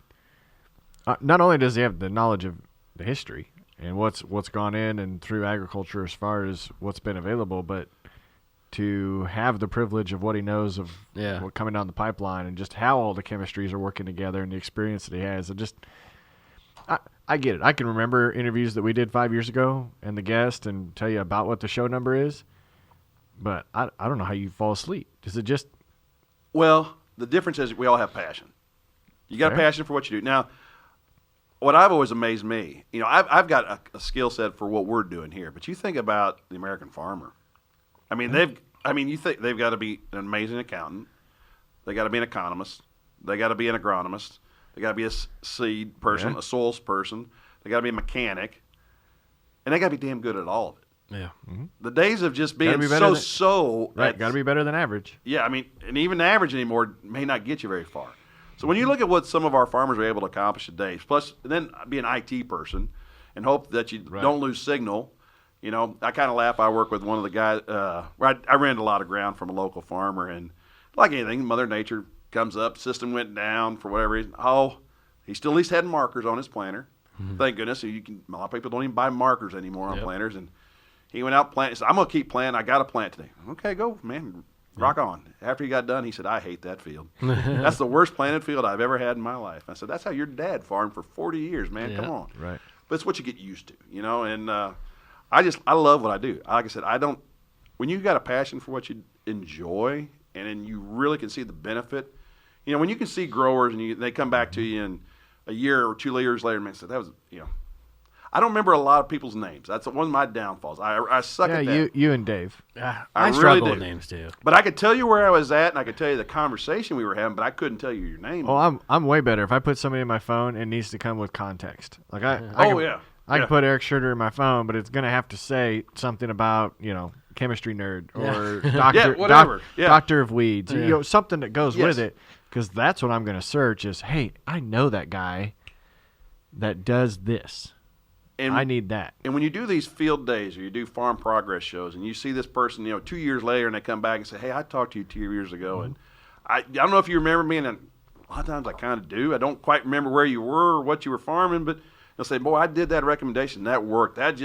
not only does he have the knowledge of the history and what's gone in and through agriculture as far as what's been available, but to have the privilege of what he knows of what coming down the pipeline and just how all the chemistries are working together and the experience that he has. I get it. I can remember interviews that we did 5 years ago and the guest and tell you about what the show number is, but I don't know how you fall asleep. Is it just... Well, the difference is we all have passion. You got a Fair. passion for what you do. Now, what I've always amazed me, I've got a skill set for what we're doing here, but you think about the American farmer. I mean, you think they've got to be an amazing accountant. They got to be an economist. They got to be an agronomist. They got to be a seed person, a soils person. They got to be a mechanic, and they got to be damn good at all of it. Yeah. The days of just being Gotta be better so Right, got to be better than average. Yeah, I mean, and even the average anymore may not get you very far. So when you look at what some of our farmers are able to accomplish today, plus then be an IT person and hope that you don't lose signal. I kind of laugh. I work with one of the guys. I ran a lot of ground from a local farmer, and like anything, Mother Nature comes up. System went down for whatever reason. Oh, he still at least had markers on his planter. Thank goodness. So a lot of people don't even buy markers anymore on planters, and he went out planting. He said, I'm going to keep planting. I got to plant today. Okay, go, man. Rock on. After he got done, he said, I hate that field. That's the worst planted field I've ever had in my life. I said, that's how your dad farmed for 40 years, man. Come on. Right. But it's what you get used to, and I love what I do. Like I said, when you got a passion for what you enjoy and then you really can see the benefit, when you can see growers and they come back to you in a year or 2 years later, man, said that was, I don't remember a lot of people's names. That's one of my downfalls. I suck at that. Yeah, you and Dave. I really struggle do. with names too. But I could tell you where I was at, and I could tell you the conversation we were having, but I couldn't tell you your name. Oh, I'm way better. If I put somebody in my phone, it needs to come with context. Like I I can put Eric Scherder in my phone, but it's gonna have to say something about chemistry nerd or doctor, whatever. doctor of weeds, or, something that goes Yes. with it, because that's what I'm gonna search. Is hey, I know that guy that does this. And I need that. And when you do these field days or you do farm progress shows and you see this person, 2 years later and they come back and say, hey, I talked to you 2 years ago. And I don't know if you remember me, and a lot of times I kind of do. I don't quite remember where you were or what you were farming, but they'll say, boy, I did that recommendation. That worked. And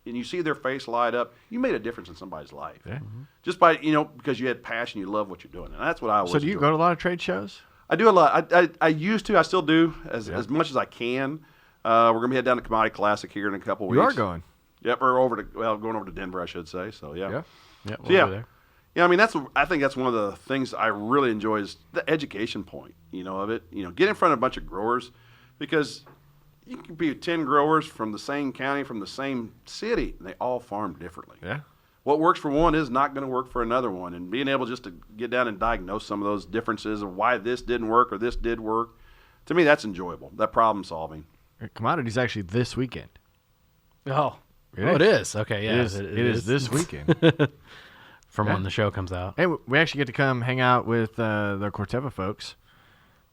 you see their face light up. You made a difference in somebody's life. Yeah. Just by, because you had passion, you love what you're doing. And that's what I always So do you enjoy. go to a lot of trade shows? I do a lot. I used to. I still do as much as I can. We're going to be heading down to Commodity Classic here in a couple weeks. You are going. Yep, we're going over to Denver, I should say. So, yeah. Yeah. We'll Yeah. be there. Yeah, I mean, I think that's one of the things I really enjoy is the education point, of it. Get in front of a bunch of growers, because you can be 10 growers from the same county, from the same city, and they all farm differently. Yeah. what works for one is not going to work for another one. And being able just to get down and diagnose some of those differences of why this didn't work or this did work, to me, that's enjoyable, that problem solving. Commodities actually this weekend. Oh, It it is. is. Okay, yeah. It is this weekend. From Yeah. when the show comes out. Hey, we actually get to come hang out with the Corteva folks.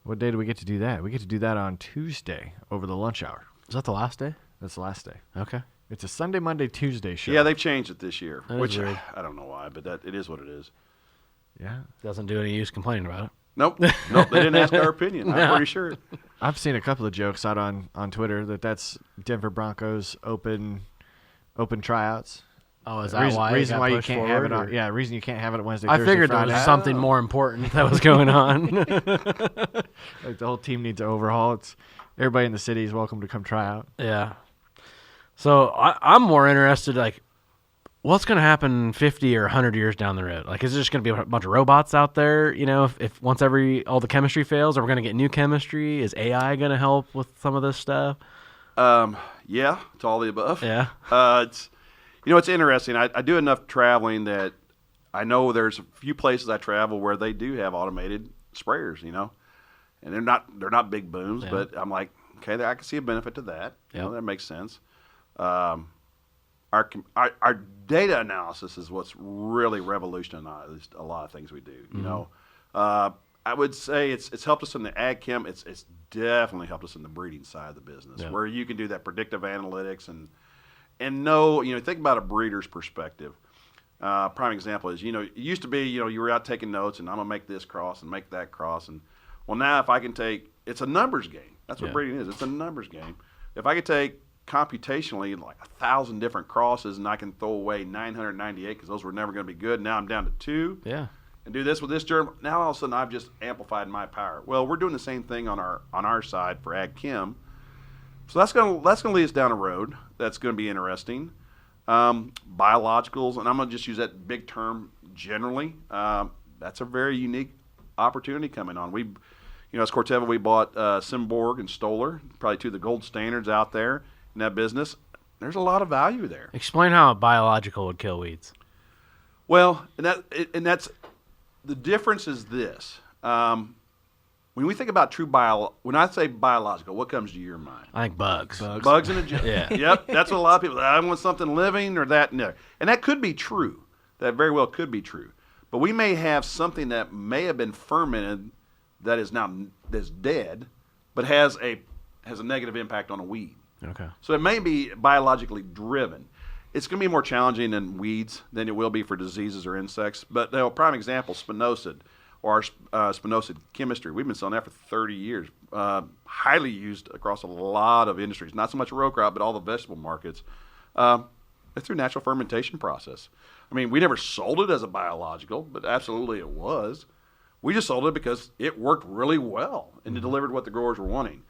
What day do we get to do that? We get to do that on Tuesday over the lunch hour. Is that the last day? That's the last day. Okay. It's a Sunday, Monday, Tuesday show. Yeah, they've changed it this year, That is which weird. I don't know why, but it is what it is. Yeah. Doesn't do any use complaining about it. Nope, they didn't ask our opinion. I'm pretty sure. I've seen a couple of jokes out on Twitter that's Denver Broncos open tryouts. Oh, is that why? Reason it got why you pushed can't have it forward, on? or- Yeah, reason you can't have it on Wednesday. I Thursday, figured there Friday. was something more important that was going on. Like the whole team needs an overhaul. It's everybody in the city is welcome to come try out. Yeah. So I'm more interested, like, what's going to happen 50 or 100 years down the road? Like, is it just going to be a bunch of robots out there, if once all the chemistry fails, are we going to get new chemistry? Is AI going to help with some of this stuff? Yeah, to all the above. Yeah. It's interesting. I do enough traveling that I know there's a few places I travel where they do have automated sprayers, and they're not big booms, Yeah. but I'm like, okay, I can see a benefit to that. Yep. That makes sense. Our data analysis is what's really revolutionized a lot of things we do. I would say it's helped us in the ag chem. It's definitely helped us in the breeding side of the business, Yeah. where you can do that predictive analytics and know. Think about a breeder's perspective. Prime example is it used to be you were out taking notes and I'm gonna make this cross and make that cross, and well, now if I can it's a numbers game. That's what Yeah. breeding is. It's a numbers game. If I could take computationally like 1,000 different crosses and I can throw away 998 because those were never going to be good. Now I'm down to 2. Yeah. And do this with this germ. Now all of a sudden I've just amplified my power. Well, we're doing the same thing on our side for ag chem. So that's gonna lead us down a road that's going to be interesting. Biologicals, and I'm going to just use that big term generally. That's a very unique opportunity coming on. As Corteva, we bought Symborg and Stoller, probably two of the gold standards out there in that business. There's a lot of value there. Explain how a biological would kill weeds. Well, and that's the difference is this. When we think about when I say biological, what comes to your mind? I think bugs. Bugs in a jar. Yeah. Yep, that's what a lot of people. I want something living or that and there, and that could be true. That very well could be true. But we may have something that may have been fermented that is now that's dead, but has a negative impact on a weed. Okay. So it may be biologically driven. It's going to be more challenging in weeds than it will be for diseases or insects. But prime example, spinosad or our spinosad chemistry. We've been selling that for 30 years. Highly used across a lot of industries. Not so much row crop, but all the vegetable markets. It's through natural fermentation process. I mean, we never sold it as a biological, but absolutely it was. We just sold it because it worked really well and it delivered what the growers were wanting.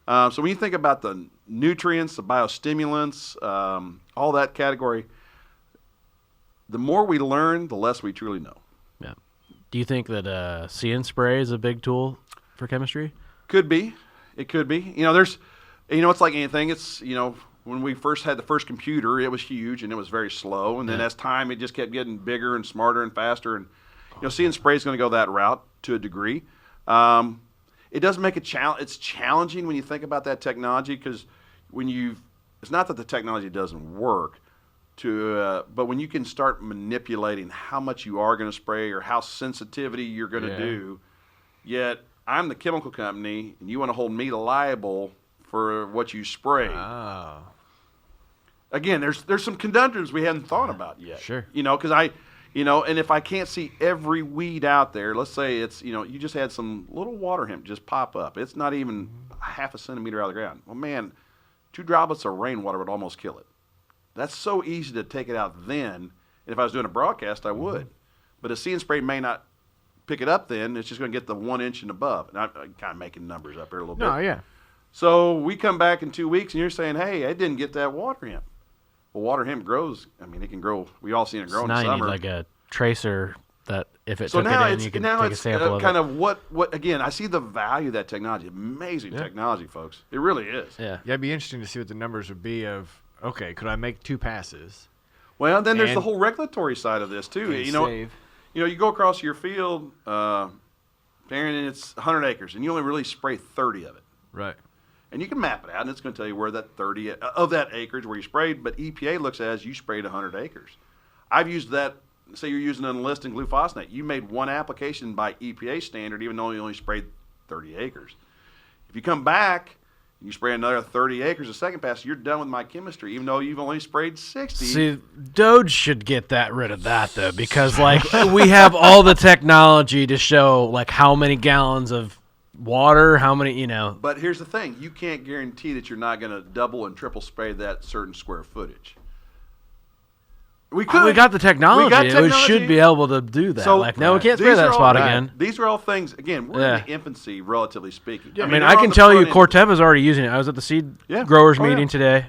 So when you think about the nutrients, the biostimulants, all that category, the more we learn, the less we truly know. Yeah. Do you think that See and Spray is a big tool for chemistry? Could be. It could be. It's like anything. It's, when we first had the first computer, it was huge and it was very slow. And then as time, it just kept getting bigger and smarter and faster. And, See and Spray is going to go that route to a degree. It does make it's challenging when you think about that technology because it's not that the technology doesn't work, but when you can start manipulating how much you are going to spray or how sensitivity you're going to do, yet I'm the chemical company and you want to hold me liable for what you spray. Oh. Again, there's some conundrums we hadn't thought about yet. Sure. Because and if I can't see every weed out there, let's say it's, you just had some little water hemp just pop up. It's not even half a centimeter out of the ground. Well, man, 2 droplets of rainwater would almost kill it. That's so easy to take it out then. And if I was doing a broadcast, I would. But a See and Spray may not pick it up then. It's just going to get the 1 inch and above. And I'm kind of making numbers up here a little bit. No, yeah. So we come back in 2 weeks and you're saying, hey, I didn't get that water hemp. Well, water hemp grows. I mean, it can grow. We all seen it grow in the now you summer. need like a tracer that if it So took now it in, it's you could now take a it's sample of kind it. of what again. I see the value of that technology. Amazing technology, folks. It really is. Yeah. Yeah, it'd be interesting to see what the numbers would be of, okay, could I make 2 passes? Well, then there's the And- whole regulatory side of this too. and You know, save. you go across your field, Aaron, and it's 100 acres, and you only really spray 30 of it. Right. And you can map it out, and it's going to tell you where that 30 of that acreage where you sprayed. But EPA looks at it as you sprayed 100 acres. I've used that. Say you're using an enlisting glufosinate. You made one application by EPA standard, even though you only sprayed 30 acres. If you come back and you spray another 30 acres a second pass, you're done with my chemistry, even though you've only sprayed 60. See, Doge should get rid of that though, because like we have all the technology to show like how many gallons of water, how many, But here's the thing: you can't guarantee that you're not going to double and triple spray that certain square footage. We could. We got the technology. We got We technology. should be able to do that. So, no, we can't spray these that are all- spot right. again. These are all things. Again, we're Yeah. in the infancy, relatively speaking. I mean, they're I on can the tell you, front end. Corteva's already using it. I was at the seed Yeah. growers Oh, yeah. meeting today,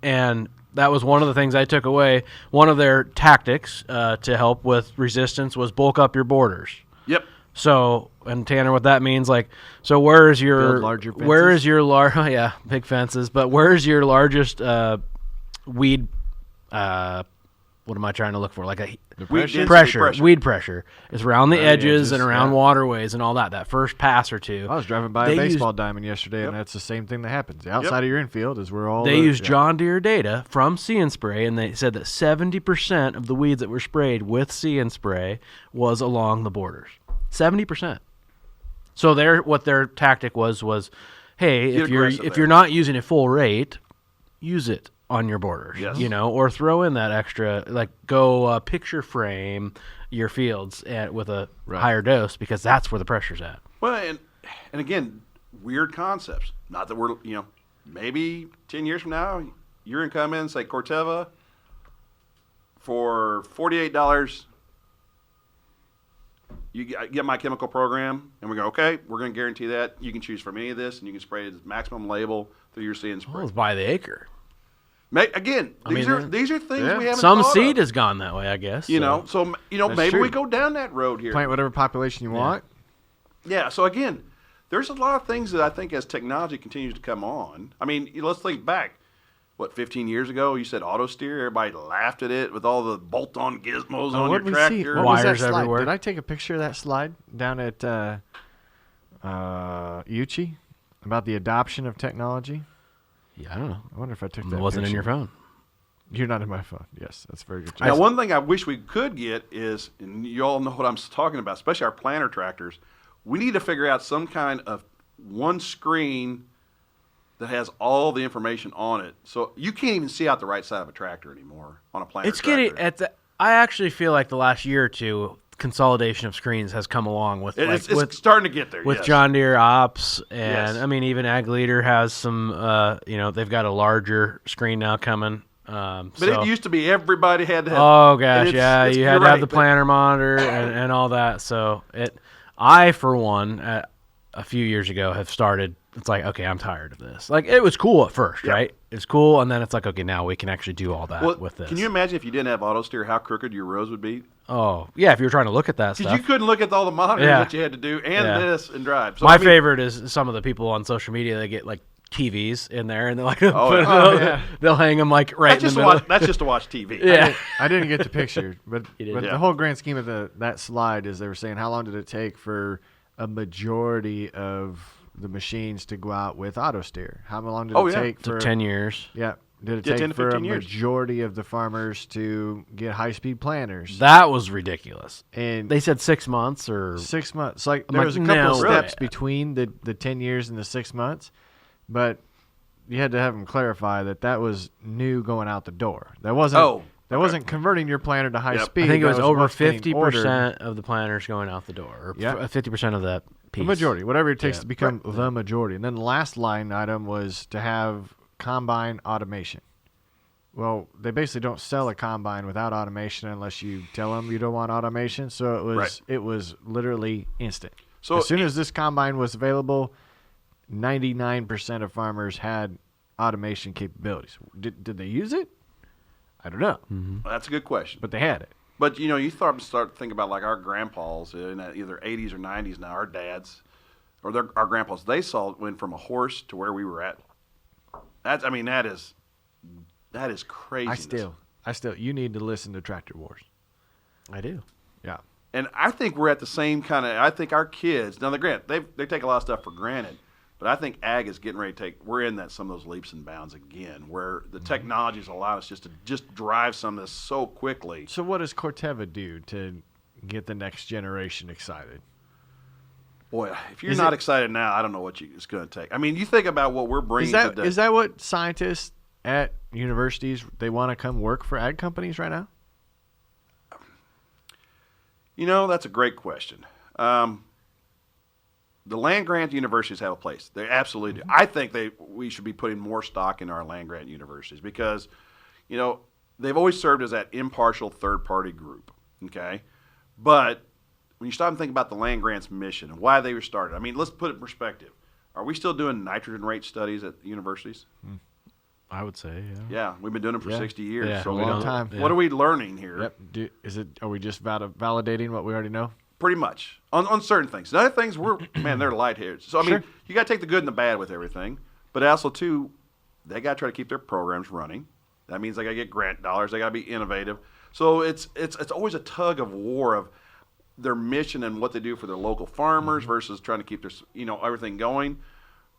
and that was one of the things I took away. One of their tactics to help with resistance was bulk up your borders. Yep. So, and Tanner, what that means, so where is your Build larger where fences? is your yeah, big fences, but where is your largest weed? What am I trying to look for? Like a density pressure, weed pressure. It's around the edges and edges, around yeah. waterways and all that. That first pass or two. I was driving by They a used- baseball diamond yesterday, and that's the same thing that happens. The outside of your infield is where all They the, used John Deere data from See and Spray, and they said that 70% of the weeds that were sprayed with See and Spray was along the borders. 70%. So what their tactic was, hey, Get if you're aggressive if there. you're not using it full rate, use it on your borders. Yes. Or throw in that extra, like go picture frame your fields with a higher dose, because that's where the pressure's at. Well, and again, weird concepts. Not that we're maybe 10 years from now, you're gonna come in and say, Corteva, for $48, you get my chemical program, and we go, okay, we're going to guarantee that. You can choose from any of this, and you can spray it as maximum label through your See and Spray. Well, it's by the acre. Again, these mean, are things yeah. we haven't Some thought seed of. has gone that way, I guess. So maybe true. we go down that road here. plant whatever population you want. Yeah, so again, there's a lot of things that I think as technology continues to come on. I mean, let's think back. 15 years ago, you said auto steer. Everybody laughed at it with all the bolt-on gizmos on your What we see? tractor. What was that Wires slide? everywhere. Did I take a picture of that slide down at Uchi about the adoption of technology? Yeah, I don't know. I wonder if I took It that. wasn't in your picture. phone. You're not in my phone. Yes, that's very good. Now, one thing I wish we could get is, and you all know what I'm talking about, especially our planter tractors, we need to figure out some kind of one screen that has all the information on it. So you can't even see out the right side of a tractor anymore on a planter It's tractor. getting I actually feel like the last year or two, consolidation of screens has come along with It's starting to get there, with yes. John Deere Ops, and Yes. I mean even Ag Leader has some. They've got a larger screen now coming. But it used to be everybody had to have. Oh and gosh, it's- yeah, it's- you you're had to have right, the but- planter monitor and all that. So I for one, a few years ago have started. It's like, okay, I'm tired of this. Like it was cool at first, Yeah. right? It's cool, and then it's like, okay, now we can actually do all that Well, with this. can you imagine if you didn't have auto steer, how crooked your rows would be? Oh yeah, if you were trying to look at that Because stuff. you couldn't look at all the monitors Yeah. that you had to do and Yeah. this and drive. So, My I mean, favorite is some of the people on social media that get like TVs in there, and they're like, they'll hang them like right That's in just, the to middle. watch, that's just to watch TV. Yeah. I didn't get the picture, but didn't. Yeah. the whole grand scheme of that slide is they were saying how long did it take for a majority of the machines to go out with auto steer? How long did Oh, it yeah. take for 10 years. Yeah, did it Yeah, take 10 to for a 15 years. majority of the farmers to get high-speed planters? That was ridiculous. And They said 6 months or 6 months. Like I'm there like, was a couple no of steps way. between the 10 years and the 6 months, but you had to have them clarify that was new going out the door. That wasn't. Oh, That wasn't converting your planter to high Yep. speed. I think it That was over what's getting 50% ordered. of the planters going out the door. Or Yeah. 50% of that piece. The majority, whatever it takes Yeah. to become the majority. And then the last line item was to have combine automation. Well, they basically don't sell a combine without automation unless you tell them you don't want automation. So it was literally instant. So as soon as this combine was available, 99% of farmers had automation capabilities. Did they use it? I don't know, That's a good question. but they had it. But you start to think about like our grandpas in either 80s or 90s now, our dads, or our grandpas. They went from a horse to where we were at. That is crazy. you need to listen to Tractor Wars. I do. Yeah. And I think we're at the same kind of. I think our kids. Now, they take a lot of stuff for granted, but I think ag is getting ready to take. We're in that some of those leaps and bounds again, where the technologies allow us just to drive some of this so quickly. So what does Corteva do to get the next generation excited? Boy, if you're not excited now, I don't know what it's going to take. I mean, you think about what we're bringing today. Is that what scientists at universities, they want to come work for ag companies right now? That's a great question. The land-grant universities have a place. They absolutely do. I think we should be putting more stock in our land-grant universities because, they've always served as that impartial third-party group, okay? But when you stop and think about the land-grant's mission and why they were started, I mean, let's put it in perspective. Are we still doing nitrogen rate studies at universities? I would say, yeah. Yeah, we've been doing them for 60 years. Yeah, so a long time. What are we learning here? Yep. Are we just validating what we already know? Pretty much on certain things. And other things, they're light hairs. So I mean, you got to take the good and the bad with everything. But also too, they got to try to keep their programs running. That means they got to get grant dollars. They got to be innovative. So it's always a tug of war of their mission and what they do for their local farmers versus trying to keep their everything going.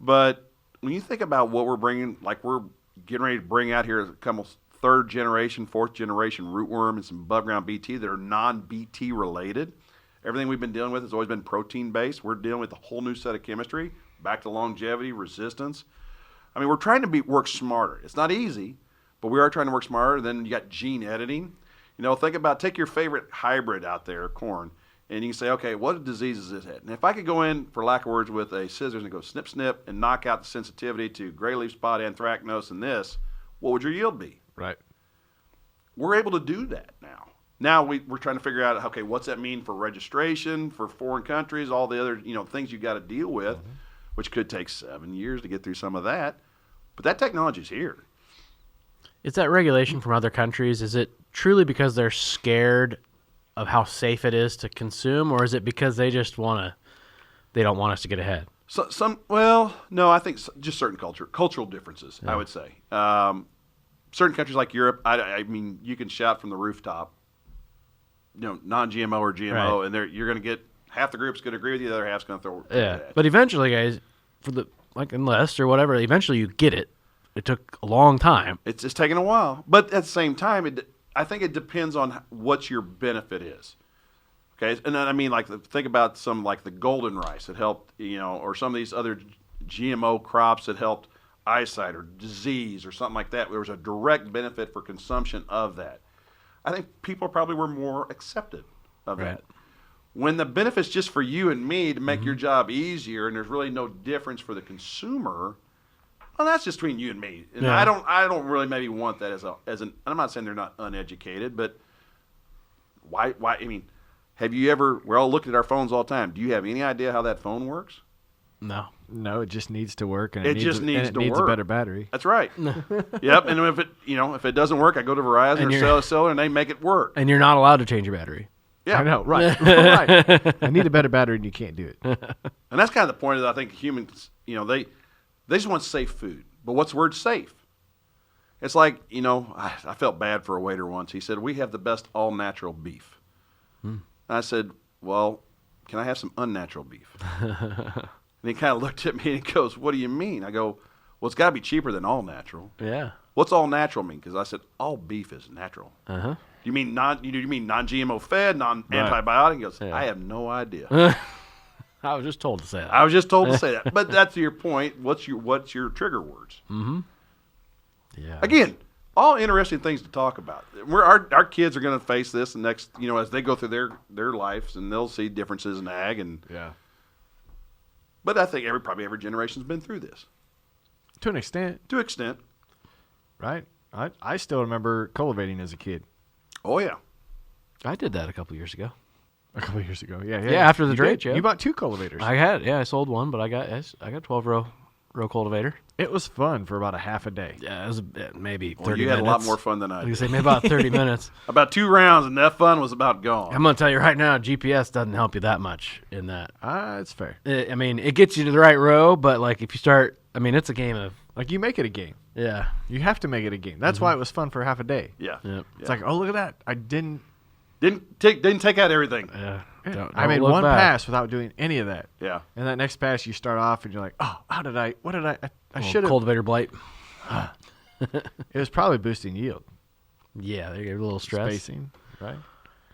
But when you think about what we're bringing, like we're getting ready to bring out here a couple third generation, fourth generation rootworm and some above ground BT that are non-BT related. Everything we've been dealing with has always been protein based. We're dealing with a whole new set of chemistry, back to longevity, resistance. I mean, we're trying to work smarter. It's not easy, but we are trying to work smarter. Then you got gene editing. Take your favorite hybrid out there, corn, and you can say, okay, what diseases is it? And if I could go in, for lack of words, with a scissors and go snip, snip, and knock out the sensitivity to gray leaf spot, anthracnose, and this, what would your yield be? Right. We're able to do that now. Now we're trying to figure out, okay, what's that mean for registration, for foreign countries, all the other things you got to deal with, which could take 7 years to get through some of that. But that technology's here. Is that regulation from other countries? Is it truly because they're scared of how safe it is to consume, or is it because they just they don't want us to get ahead? No, I think just certain cultural differences, I would say. Certain countries like Europe, I mean, you can shout from the rooftop, non-GMO or GMO, right. And you're going to get half the group's going to agree with you, the other half's going to throw. Yeah, but eventually, guys, unless or whatever, eventually you get it. It took a long time. It's just taking a while, but at the same time, I think it depends on what your benefit is. Okay, and then I mean, think about some like the golden rice that helped, or some of these other GMO crops that helped eyesight or disease or something like that. There was a direct benefit for consumption of that. I think people probably were more accepted of right. that. When the benefit's just for you and me to make your job easier, and there's really no difference for the consumer, well, that's just between you and me. And yeah. I don't really maybe want that as an. I'm not saying they're not uneducated, but why? I mean, have you ever? We're all looking at our phones all the time. Do you have any idea how that phone works? No, it just needs to work, and it needs a better battery. That's right. Yep. And if it doesn't work, I go to Verizon or Cellular, and they make it work. And you're not allowed to change your battery. Yeah, I know. Right. Right. I need a better battery, and you can't do it. And that's kind of the point of I think humans. They just want safe food. But what's the word safe? It's like, I felt bad for a waiter once. He said, we have the best all-natural beef. And I said, well, can I have some unnatural beef? And he kind of looked at me and he goes, what do you mean? I go, well, it's got to be cheaper than all-natural. Yeah. What's all-natural mean? Because I said, all beef is natural. Uh-huh. You mean non-GMO fed, non-antibiotic? He goes, yeah. I have no idea. I was just told to say that. I was just told to say that. But that's your point. What's your trigger words? Mm-hmm. Yeah. Again, all interesting things to talk about. Our kids are going to face this next, as they go through their lives, and they'll see differences in ag. Yeah. But I think probably every generation's been through this. To an extent. Right? I still remember cultivating as a kid. Oh, yeah. I did that a couple years ago. A couple of years ago, yeah. Yeah, after the drought, yeah. You bought 2 cultivators. I sold one, but I got 12-row cultivator. It was fun for about a half a day. Yeah, it was maybe 30 minutes. You had a lot more fun than I did. I was going to say, maybe about 30 minutes. About 2 rounds, and that fun was about gone. I'm going to tell you right now, GPS doesn't help you that much in that. It's fair. I mean, it gets you to the right row, but, if you start, it's a game of... you make it a game. Yeah. You have to make it a game. That's why it was fun for half a day. Yeah. Yep. It's like, oh, look at that. I didn't Didn't take out everything. Yeah. I made look one back. pass without doing any of that. Yeah. And that next pass, you start off and you're like, oh, what did I should have. Cultivator blight. It was probably boosting yield. Yeah, they get a little stress. Spacing, right?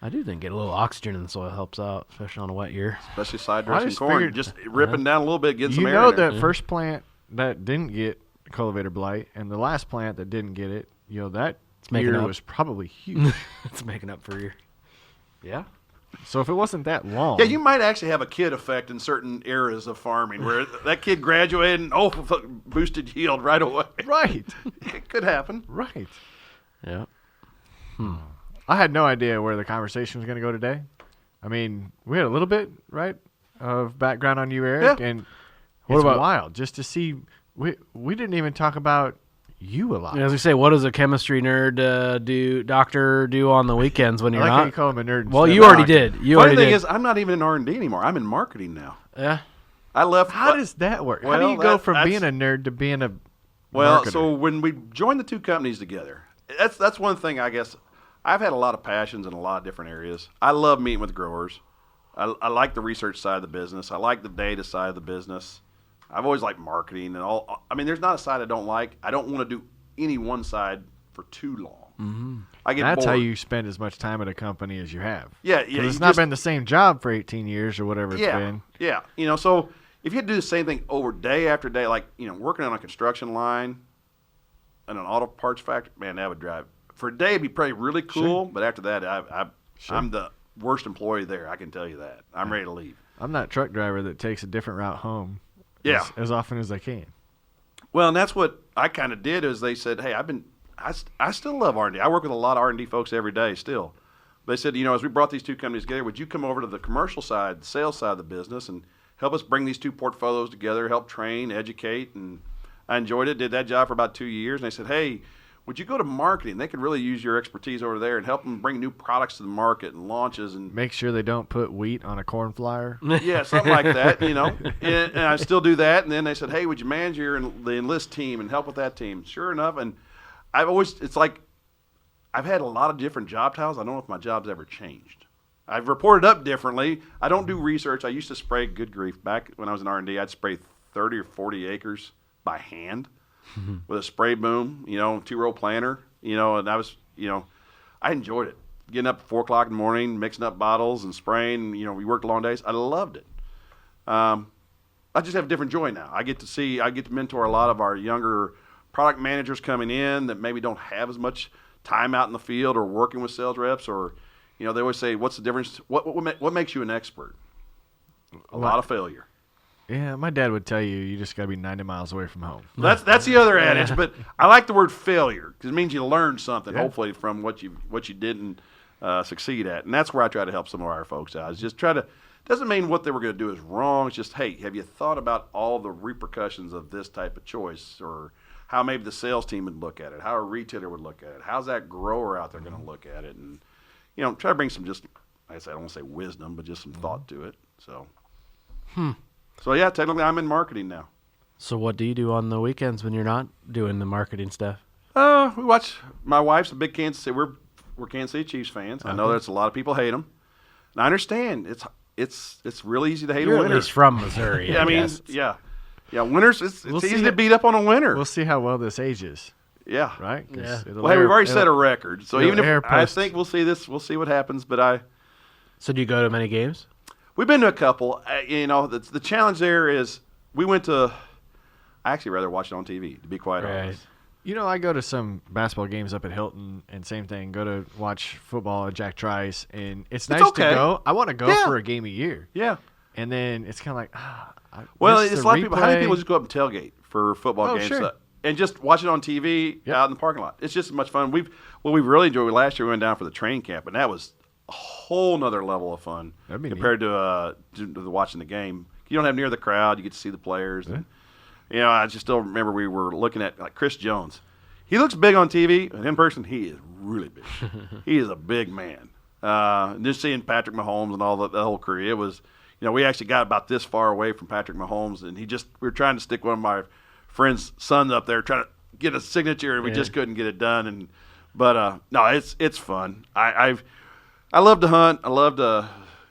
I do think get a little oxygen in the soil helps out, especially on a wet year. Especially side Well, I dressing just corn. figured- Just ripping down a little bit, getting some You air know in there. that first plant that didn't get cultivator blight and the last plant that didn't get it, that making year up. was probably huge. It's making up for you. Yeah. So if it wasn't that long. Yeah, you might actually have a kid effect in certain eras of farming where that kid graduated and, boosted yield right away. Right. It could happen. Right. Yeah. I had no idea where the conversation was going to go today. I mean, we had a little bit, right, of background on you, Eric, Yeah. and What it's about- wild just to see. We didn't even talk about you a lot. As we say, what does a chemistry nerd doctor do on the weekends when I you're like how not? you call him a nerd. Well, instead you of a already doctor. did. You Funny already thing did. is, I'm not even in R&D anymore. I'm in marketing now. Yeah. I left. How does that work? How do Well, you go from that's- being a nerd to being a Well, marketer? so when we joined the two companies together, that's one thing I guess I've had a lot of passions in a lot of different areas. I love meeting with growers. I like the research side of the business. I like the data side of the business. I've always liked marketing and all. I mean, there's not a side I don't like. I don't want to do any one side for too long. Mm-hmm. I get That's bored. how you spend as much time at a company as you have. Yeah, 'Cause yeah. it's you not just- been the same job for 18 years or whatever it's been. Yeah. So if you had to do the same thing over day after day, like, working on a construction line and an auto parts factory, man, that would drive. For a day, it'd be probably really cool, but after that, I'm the worst employee there. I can tell you that. I'm ready to leave. I'm that truck driver that takes a different route home. Yeah. As often as I can. Well, and that's what I kind of did is they said, hey, I still love R&D. I work with a lot of R&D folks every day still. They said, as we brought these two companies together, would you come over to the commercial side, the sales side of the business, and help us bring these two portfolios together, help train, educate, and I enjoyed it, did that job for about 2 years, and they said, hey, would you go to marketing? They could really use your expertise over there and help them bring new products to the market and launches and Make sure they don't put wheat on a corn flyer. yeah, something like that, And I still do that. And then they said, hey, would you manage the enlist team and help with that team? Sure enough. And it's like I've had a lot of different job titles. I don't know if my job's ever changed. I've reported up differently. I don't do research. I used to spray, good grief, back when I was in R&D, I'd spray 30 or 40 acres by hand with a spray boom, 2-row planter, and I was, I enjoyed it. Getting up at 4 o'clock in the morning, mixing up bottles and spraying, we worked long days. I loved it. I just have a different joy now. I get to mentor a lot of our younger product managers coming in that maybe don't have as much time out in the field or working with sales reps or, they always say, what's the difference? What makes you an expert? A lot of failure. Yeah, my dad would tell you just got to be 90 miles away from home. That's the other adage, but I like the word failure because it means you learned something, Yeah. hopefully, from what you didn't succeed at, and that's where I try to help some of our folks out. Is just doesn't mean what they were going to do is wrong. It's just, hey, have you thought about all the repercussions of this type of choice, or how maybe the sales team would look at it, how a retailer would look at it, how's that grower out there going to look at it, and try to bring some just, like I said, I don't want to say wisdom, but just some thought to it. So. So, yeah, technically I'm in marketing now. So what do you do on the weekends when you're not doing the marketing stuff? We watch. My wife's a big Kansas City. We're Kansas City Chiefs fans. I know that's a lot of people hate them, and I understand. It's really easy to hate a You're at winner. least from Missouri. Yeah, I mean, guess. yeah. Winners. It's We'll easy see to it. beat up on a winner. We'll see how well this ages, Yeah. right? 'Cause Yeah. it'll Well, hey, air- we've already set a it'll- record, so it'll even air if I post. think we'll see this, we'll see what happens. But So do you go to many games? we've been to a couple. The challenge there is we went to. I actually rather watch it on TV, to be quite Right. honest. I go to some basketball games up at Hilton, and same thing. Go to watch football at Jack Trice, and it's nice okay. to go. I want to go Yeah. for a game a year, Yeah. and then it's kind of like, I Well, miss it's a the lot of people. How many replay. people just go up and tailgate for football Oh, games sure. and just watch it on TV Yep. out in the parking lot? It's just as much fun. We've really enjoyed. Last year we went down for the training camp, and that was a whole nother level of fun That'd be compared to watching the game. You don't have near the crowd. You get to see the players. And, I just still remember we were looking at like Chris Jones. He looks big on TV, and in person he is really big. He is a big man. Just seeing Patrick Mahomes and all the whole crew, it was. We actually got about this far away from Patrick Mahomes, and we were trying to stick one of my friend's sons up there, trying to get a signature, and we just couldn't get it done. But no, it's fun. I love to hunt.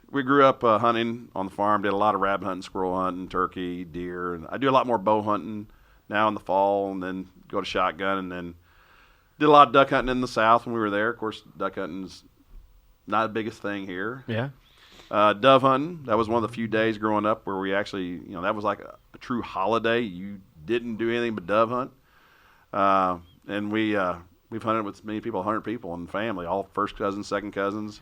We grew up hunting on the farm. Did a lot of rabbit hunting, squirrel hunting, turkey, deer, and I do a lot more bow hunting now in the fall, and then go to shotgun, and then did a lot of duck hunting in the South when we were there. Of course, duck hunting's not the biggest thing here. Yeah. Dove hunting, that was one of the few days growing up where we actually, that was like a true holiday. You didn't do anything but dove hunt. And we've hunted with many people, 100 people in the family, all first cousins, second cousins.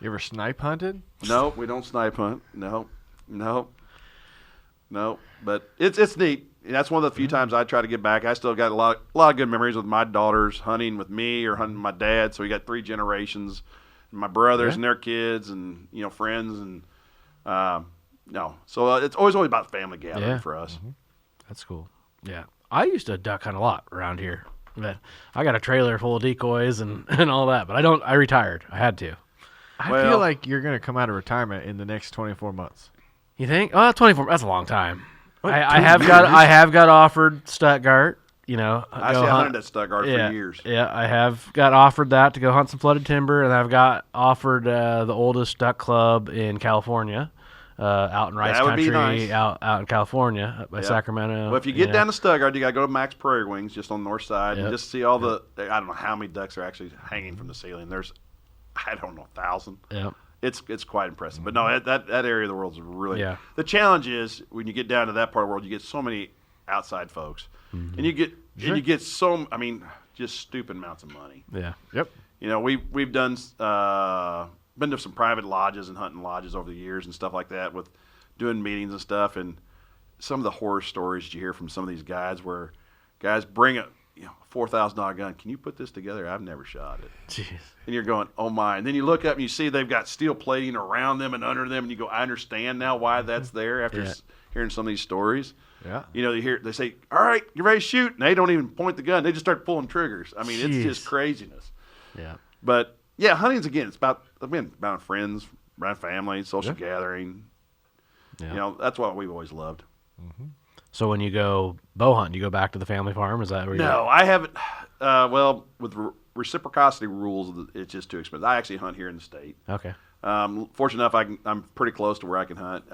You ever snipe hunted? No, we don't snipe hunt. No. But it's neat. That's one of the few times I try to get back. I still got a lot of good memories with my daughters hunting with me or hunting with my dad. So we got 3 generations, my brothers and their kids, and friends, and no. So it's always about family gathering for us. Mm-hmm. That's cool. Yeah, I used to duck hunt a lot around here. But I got a trailer full of decoys and all that. But I retired. I had to. I feel like you're going to come out of retirement in the next 24 months. You think? Oh, 24. That's a long time. I have got offered Stuttgart. I hunted at Stuttgart for years. Yeah, I have got offered that to go hunt some flooded timber, and I've got offered the oldest duck club in California, out in Rice Country, nice. out in California, up by Sacramento. Well, if you get down to Stuttgart, you got to go to Max Prairie Wings, just on the north side, and just see all the. I don't know how many ducks are actually hanging from the ceiling. There's, I don't know, 1,000. Yeah. It's quite impressive. But no, that area of the world is really. Yeah. The challenge is when you get down to that part of the world, you get so many outside folks, and you get just stupid amounts of money. Yeah. Yep. We've done been to some private lodges and hunting lodges over the years and stuff like that with doing meetings and stuff, and some of the horror stories you hear from some of these guys where guys bring a $4,000 gun. Can you put this together? I've never shot it. Jeez. And you're going, oh my. And then you look up and you see they've got steel plating around them and under them, and you go, I understand now why that's there after hearing some of these stories. Yeah. They say, all right, you're ready to shoot. And they don't even point the gun. They just start pulling triggers. I mean, it's just craziness. Yeah. But yeah, hunting's about friends, around family, social gathering. Yeah. That's what we've always loved. Mm-hmm. So when you go bow hunting, you go back to the family farm? Is that where you're I haven't. With reciprocity rules, it's just too expensive. I actually hunt here in the state. Okay. Fortunate enough, I'm pretty close to where I can hunt.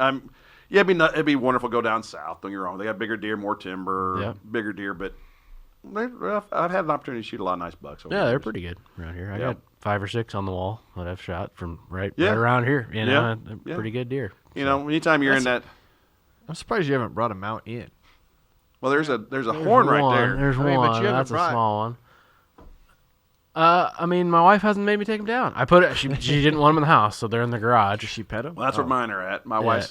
It'd be wonderful to go down south. Don't get me wrong. They got bigger deer, more timber, bigger deer, but I've had an opportunity to shoot a lot of nice bucks. They're pretty good around here. I got 5 or 6 on the wall that I've shot from right around here. Pretty good deer. Anytime you're in that. I'm surprised you haven't brought a mount in. Well, there's a horn right there. There's one. But you That's a small one. My wife hasn't made me take them down. I put it. She didn't want them in the house, so they're in the garage. Does she pet them? Well, that's where mine are at. My wife's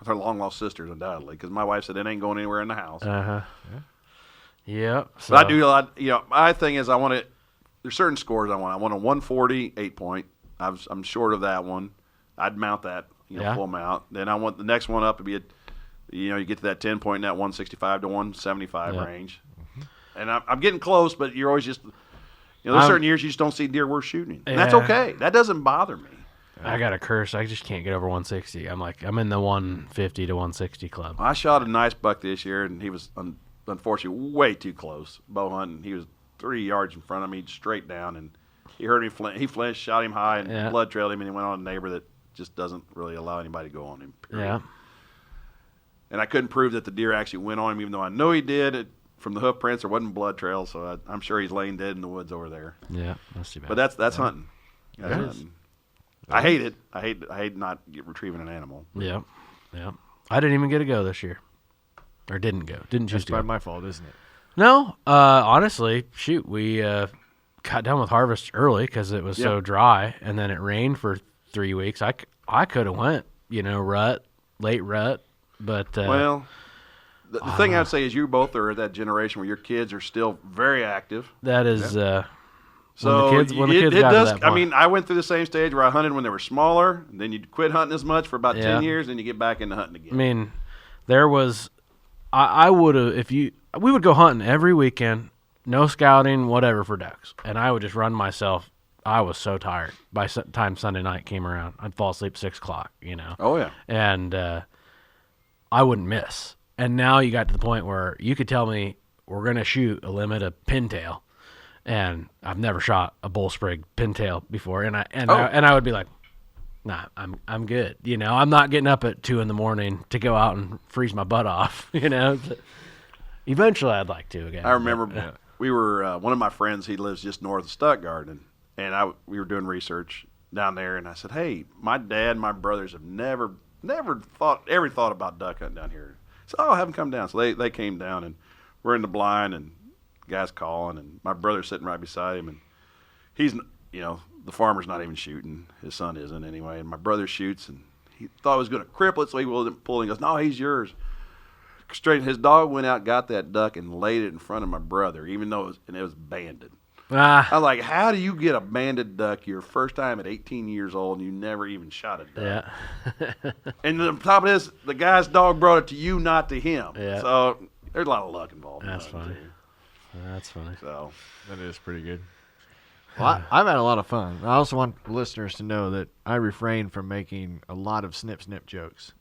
her long lost sisters, undoubtedly, because my wife said it ain't going anywhere in the house. Yeah. So. But I do a lot. My thing is I want to. There's certain scores I want. I want a 140 8-point. I'm short of that one. I'd mount that. Full mount. Then I want the next one up to be you get to that 10-point in that 165 to 175 range. Mm-hmm. And I'm getting close, but you're always just, there's certain years you just don't see deer worth shooting. And that's okay. That doesn't bother me. I got a curse. I just can't get over 160. I'm in the 150 to 160 club. I shot a nice buck this year, and he was unfortunately way too close bow hunting. He was 3 yards in front of me, straight down, and he heard me flinch. He flinched, shot him high, and blood trailed him, and he went on a neighbor that just doesn't really allow anybody to go on him. Period. Yeah. And I couldn't prove that the deer actually went on him, even though I know he did. From the hoof prints, there wasn't blood trails, so I'm sure he's laying dead in the woods over there. Yeah, that's too bad. But that's hunting. That's hunting. I hate it. I hate not retrieving an animal. Yeah. I didn't even get to go this year, or didn't go. Didn't choose to go. That's my fault, isn't it? No, honestly, shoot, we got done with harvest early because it was so dry, and then it rained for 3 weeks. I could have went, late rut, but the thing I'd say is you both are that generation where your kids are still very active. That is so when the kids got to that point. I went through the same stage where I hunted when they were smaller, and then you quit hunting as much for about 10 years, and you get back into hunting again. There was I would have we would go hunting every weekend, no scouting, whatever for ducks, and I would just run myself. I was so tired by the time Sunday night came around. I'd fall asleep 6 o'clock, Oh, yeah. And I wouldn't miss. And now you got to the point where you could tell me we're going to shoot a limit of pintail. And I've never shot a bull sprig pintail before. And I would be like, nah, I'm good. You know, I'm not getting up at 2 a.m. to go out and freeze my butt off, you know. Eventually I'd like to again. I remember we were, one of my friends, he lives just north of Stuttgart, and we were doing research down there, and I said, hey, my dad and my brothers have never thought about duck hunting down here. So I'll have them come down. So they came down, and we're in the blind, and the guy's calling, and my brother's sitting right beside him, and he's, you know, the farmer's not even shooting. His son isn't anyway, and my brother shoots, and he thought he was going to cripple it, so he wasn't pulling. He goes, no, he's yours. Straight, his dog went out, got that duck, and laid it in front of my brother, even though it was banded. I was like, how do you get a banded duck your first time at 18 years old and you never even shot a duck? Yeah. And on top of this, the guy's dog brought it to you, not to him. Yeah. So there's a lot of luck involved. That's in that, funny. too. That's funny. So That is pretty good. Well, I've had a lot of fun. I also want listeners to know that I refrained from making a lot of snip jokes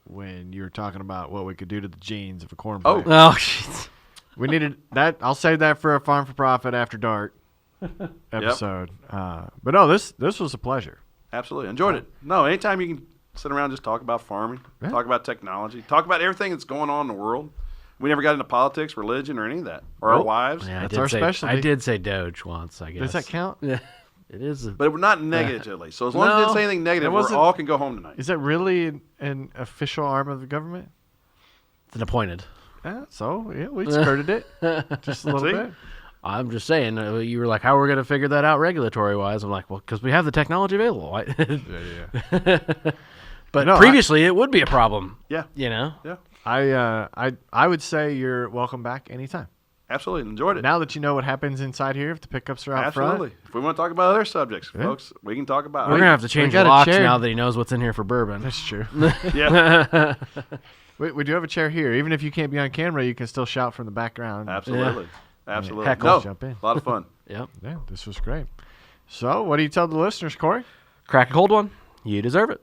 when you were talking about what we could do to the genes of a corn plant. Oh, jeez. We needed that. I'll save that for a Farm for Profit After Dark episode. But no, this was a pleasure. absolutely. Enjoyed it. No, anytime you can sit around and just talk about farming, talk about technology, talk about everything that's going on in the world. We never got into politics, religion, or any of that. Or our wives. Yeah, That's our specialty. I did say Doge once, I guess. Does that count? Yeah. It is. But we're not negatively. So as long as you didn't say anything negative, we all can go home tonight. Is that really an official arm of the government? It's an appointed. So, yeah, we skirted it just a little bit. I'm just saying, you were like, how are we going to figure that out regulatory-wise? I'm like, well, because we have the technology available. Yeah. But No, previously, it would be a problem. Yeah. You know? Yeah. I would say you're welcome back anytime. Absolutely. Enjoyed it. Now that you know what happens inside here, if the pickups are out Absolutely. front. If we want to talk about other subjects, folks, we can talk about We're it. going to have to change the got a locks chair. now that he knows what's in here for bourbon. That's true. Yeah. we do have a chair here. Even if you can't be on camera, you can still shout from the background. Absolutely. Absolutely. Heckle. No, Jump in. a lot of fun. Yep. Yeah, this was great. So, what do you tell the listeners, Corey? Crack a cold one. You deserve it.